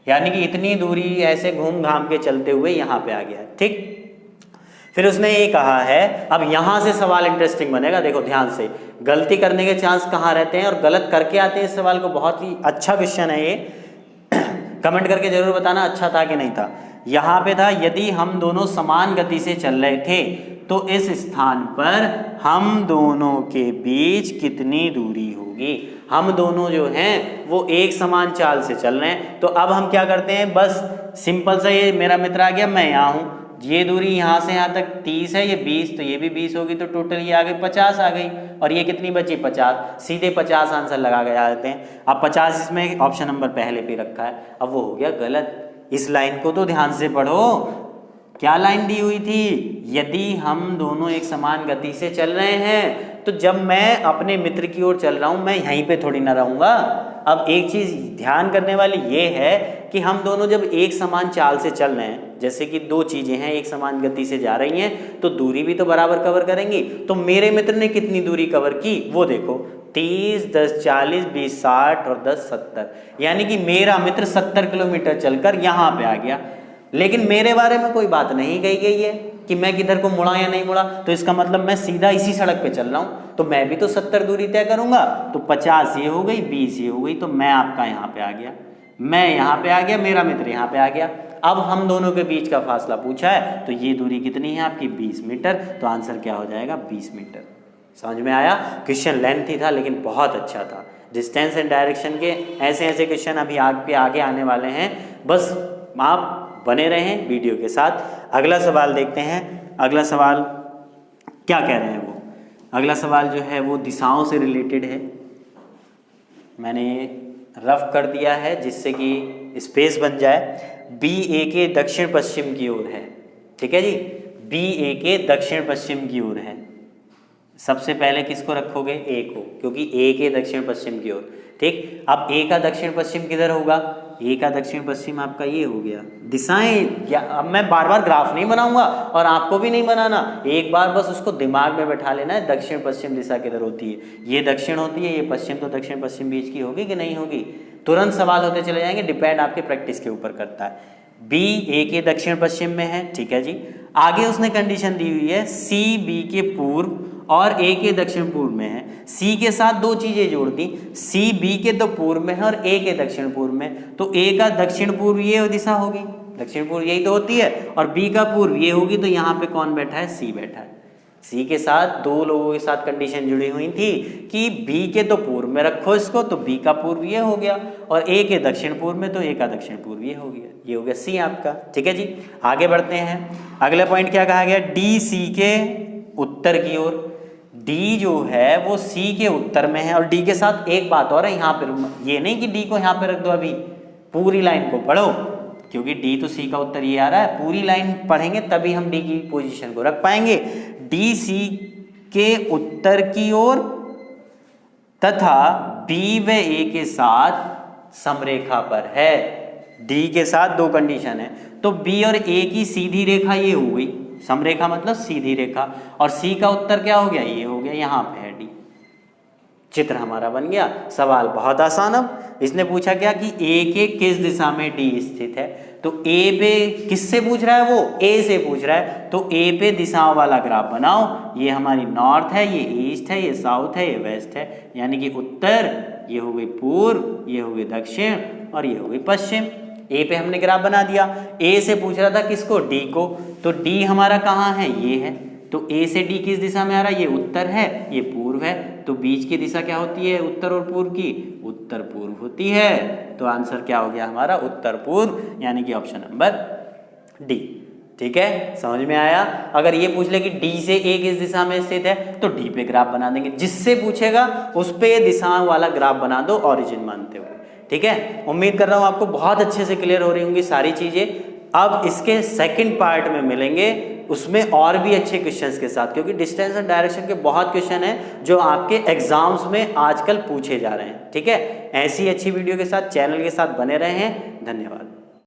यानी कि इतनी दूरी ऐसे घूम घाम के चलते हुए यहाँ पे आ गया है। ठीक, फिर उसने ये कहा है, अब यहाँ से सवाल इंटरेस्टिंग बनेगा, देखो ध्यान से, गलती करने के चांस कहाँ रहते हैं और गलत करके आते हैं इस सवाल को। बहुत ही अच्छा क्वेश्चन है ये, कमेंट करके जरूर बताना अच्छा था कि नहीं था। यहाँ पे था, यदि हम दोनों समान गति से चल रहे थे तो इस स्थान पर हम दोनों के बीच कितनी दूरी होगी। हम दोनों जो हैं वो एक समान चाल से चल रहे हैं, तो अब हम क्या करते हैं, बस सिंपल सा, ये मेरा मित्र आ गया, मैं यहाँ हूँ, ये दूरी यहाँ से यहाँ तक 30 है, ये 20, तो ये भी 20 होगी, तो टोटल ये आ गई 50 आ गई, और ये कितनी बची 50, सीधे 50 आंसर लगा के आते हैं। अब 50 इसमें ऑप्शन नंबर पहले पे रखा है, अब वो हो गया गलत। इस लाइन को तो ध्यान से पढ़ो, क्या लाइन दी हुई थी, यदि हम दोनों एक समान गति से चल रहे हैं तो जब मैं अपने मित्र की ओर चल रहा हूँ मैं यहीं पे थोड़ी ना रहूँगा। अब एक चीज़ ध्यान करने वाली ये है कि हम दोनों जब एक समान चाल से चल रहे हैं, जैसे कि दो चीज़ें हैं एक समान गति से जा रही हैं, तो दूरी भी तो बराबर कवर करेंगी। तो मेरे मित्र ने कितनी दूरी कवर की वो देखो, 30, 10, 40, 20, 60 और 10, 70, यानी कि मेरा मित्र 70 किलोमीटर चलकर यहाँ पे आ गया। लेकिन मेरे बारे में कोई बात नहीं कही गई है कि मैं किधर को मुड़ा या नहीं मुड़ा, तो इसका मतलब मैं सीधा इसी सड़क पे चल रहा हूँ, तो मैं भी तो 70 दूरी तय करूँगा। तो 50 ये हो गई, 20 ये हो गई, तो मैं आपका यहाँ पे आ गया, मैं यहाँ पे आ गया, मेरा मित्र यहाँ पे आ गया। अब हम दोनों के बीच का फासला पूछा है, तो ये दूरी कितनी है आपकी 20 मीटर, तो आंसर क्या हो जाएगा 20 मीटर। समझ में आया? क्वेश्चन लेंथी था लेकिन बहुत अच्छा था। डिस्टेंस एंड डायरेक्शन के ऐसे ऐसे क्वेश्चन अभी आपके आगे आने वाले हैं, बस आप बने रहें वीडियो के साथ। अगला सवाल देखते हैं। अगला सवाल क्या कह रहे हैं वो? अगला सवाल जो है वो दिशाओं से रिलेटेड है। मैंने रफ कर दिया है जिससे कि स्पेस बन जाए। बी ए के दक्षिण पश्चिम की ओर है, ठीक है जी। बी ए के दक्षिण पश्चिम की ओर है। सबसे पहले किसको रखोगे? ए को, क्योंकि ए के दक्षिण पश्चिम की ओर, ठीक। अब ए का दक्षिण पश्चिम किधर होगा? ए का दक्षिण पश्चिम आपका ये हो गया। दिशाएं अब मैं बार बार ग्राफ नहीं बनाऊंगा और आपको भी नहीं बनाना, एक बार बस उसको दिमाग में बैठा लेना है। दक्षिण पश्चिम दिशा किधर होती है? ये दक्षिण होती है, ये पश्चिम, तो दक्षिण पश्चिम बीच की होगी कि नहीं होगी? तुरंत सवाल होते चले जाएंगे, डिपेंड आपके प्रैक्टिस के ऊपर करता है। बी ए के दक्षिण पश्चिम में है, ठीक है जी। आगे उसने कंडीशन दी हुई है सी बी के पूर्व और ए के दक्षिण पूर्व में है। सी के साथ दो चीजें जोड़ दी, सी बी के तो पूर्व में है और ए के दक्षिण पूर्व में, तो ए का दक्षिण पूर्व ये दिशा होगी, दक्षिण पूर्व यही तो होती है, और बी का पूर्व ये होगी, तो यहाँ पे कौन बैठा है? सी बैठा है। सी के साथ दो लोगों के साथ कंडीशन जुड़ी हुई थी कि बी के तो पूर्व में रखो इसको, तो बी का पूर्व ये हो गया, और ए के दक्षिण पूर्व में, तो ए का दक्षिण पूर्व ये हो गया। ये हो गया सी आपका, ठीक है जी। आगे बढ़ते हैं। अगला पॉइंट क्या कहा गया? डी सी के उत्तर की ओर। डी जो है वो सी के उत्तर में है, और डी के साथ एक बात और है, यहाँ पे ये नहीं कि डी को यहाँ पे रख दो, अभी पूरी लाइन को पढ़ो, क्योंकि डी तो सी का उत्तर ये आ रहा है। पूरी लाइन पढ़ेंगे तभी हम डी की पोजीशन को रख पाएंगे। डी सी के उत्तर की ओर तथा बी व ए के साथ समरेखा पर है। डी के साथ दो कंडीशन है, तो बी और ए की सीधी रेखा ये हो गई, समरेखा मतलब सीधी रेखा, और सी का उत्तर क्या हो गया? ये हो गया, यहाँ पे है डी। चित्र हमारा बन गया। सवाल बहुत आसान। अब इसने पूछा क्या कि ए के किस दिशा में डी स्थित है, तो ए पे किससे पूछ रहा है? वो ए से पूछ रहा है, तो ए पे दिशाओं वाला ग्राफ बनाओ। ये हमारी नॉर्थ है, ये ईस्ट है, ये साउथ है, ये वेस्ट है, यानी कि उत्तर, ये हो गई पूर्व, ये हो गई दक्षिण, और ये हो गई पश्चिम। ए पे हमने ग्राफ बना दिया। ए से पूछ रहा था किसको? डी को, तो डी हमारा कहाँ है? ये है, तो ए से डी किस दिशा में आ रहा है? ये उत्तर है, ये पूर्व है, तो बीच की दिशा क्या होती है उत्तर और पूर्व की? उत्तर पूर्व होती है। तो आंसर क्या हो गया हमारा? उत्तर पूर्व, यानी कि ऑप्शन नंबर डी। ठीक है, समझ में आया? अगर ये पूछ ले कि डी से ए किस दिशा में स्थित है, तो डी पे ग्राफ बना देंगे। जिससे पूछेगा उस पे दिशाओं वाला ग्राफ बना दो ऑरिजिन मानते हुए। ठीक है, उम्मीद कर रहा हूँ आपको बहुत अच्छे से क्लियर हो रही होंगी सारी चीजें। अब इसके सेकंड पार्ट में मिलेंगे, उसमें और भी अच्छे क्वेश्चंस के साथ, क्योंकि डिस्टेंस एंड डायरेक्शन के बहुत क्वेश्चन हैं जो आपके एग्जाम्स में आजकल पूछे जा रहे हैं। ठीक है, ऐसी अच्छी वीडियो के साथ चैनल के साथ बने रहे हैं। धन्यवाद।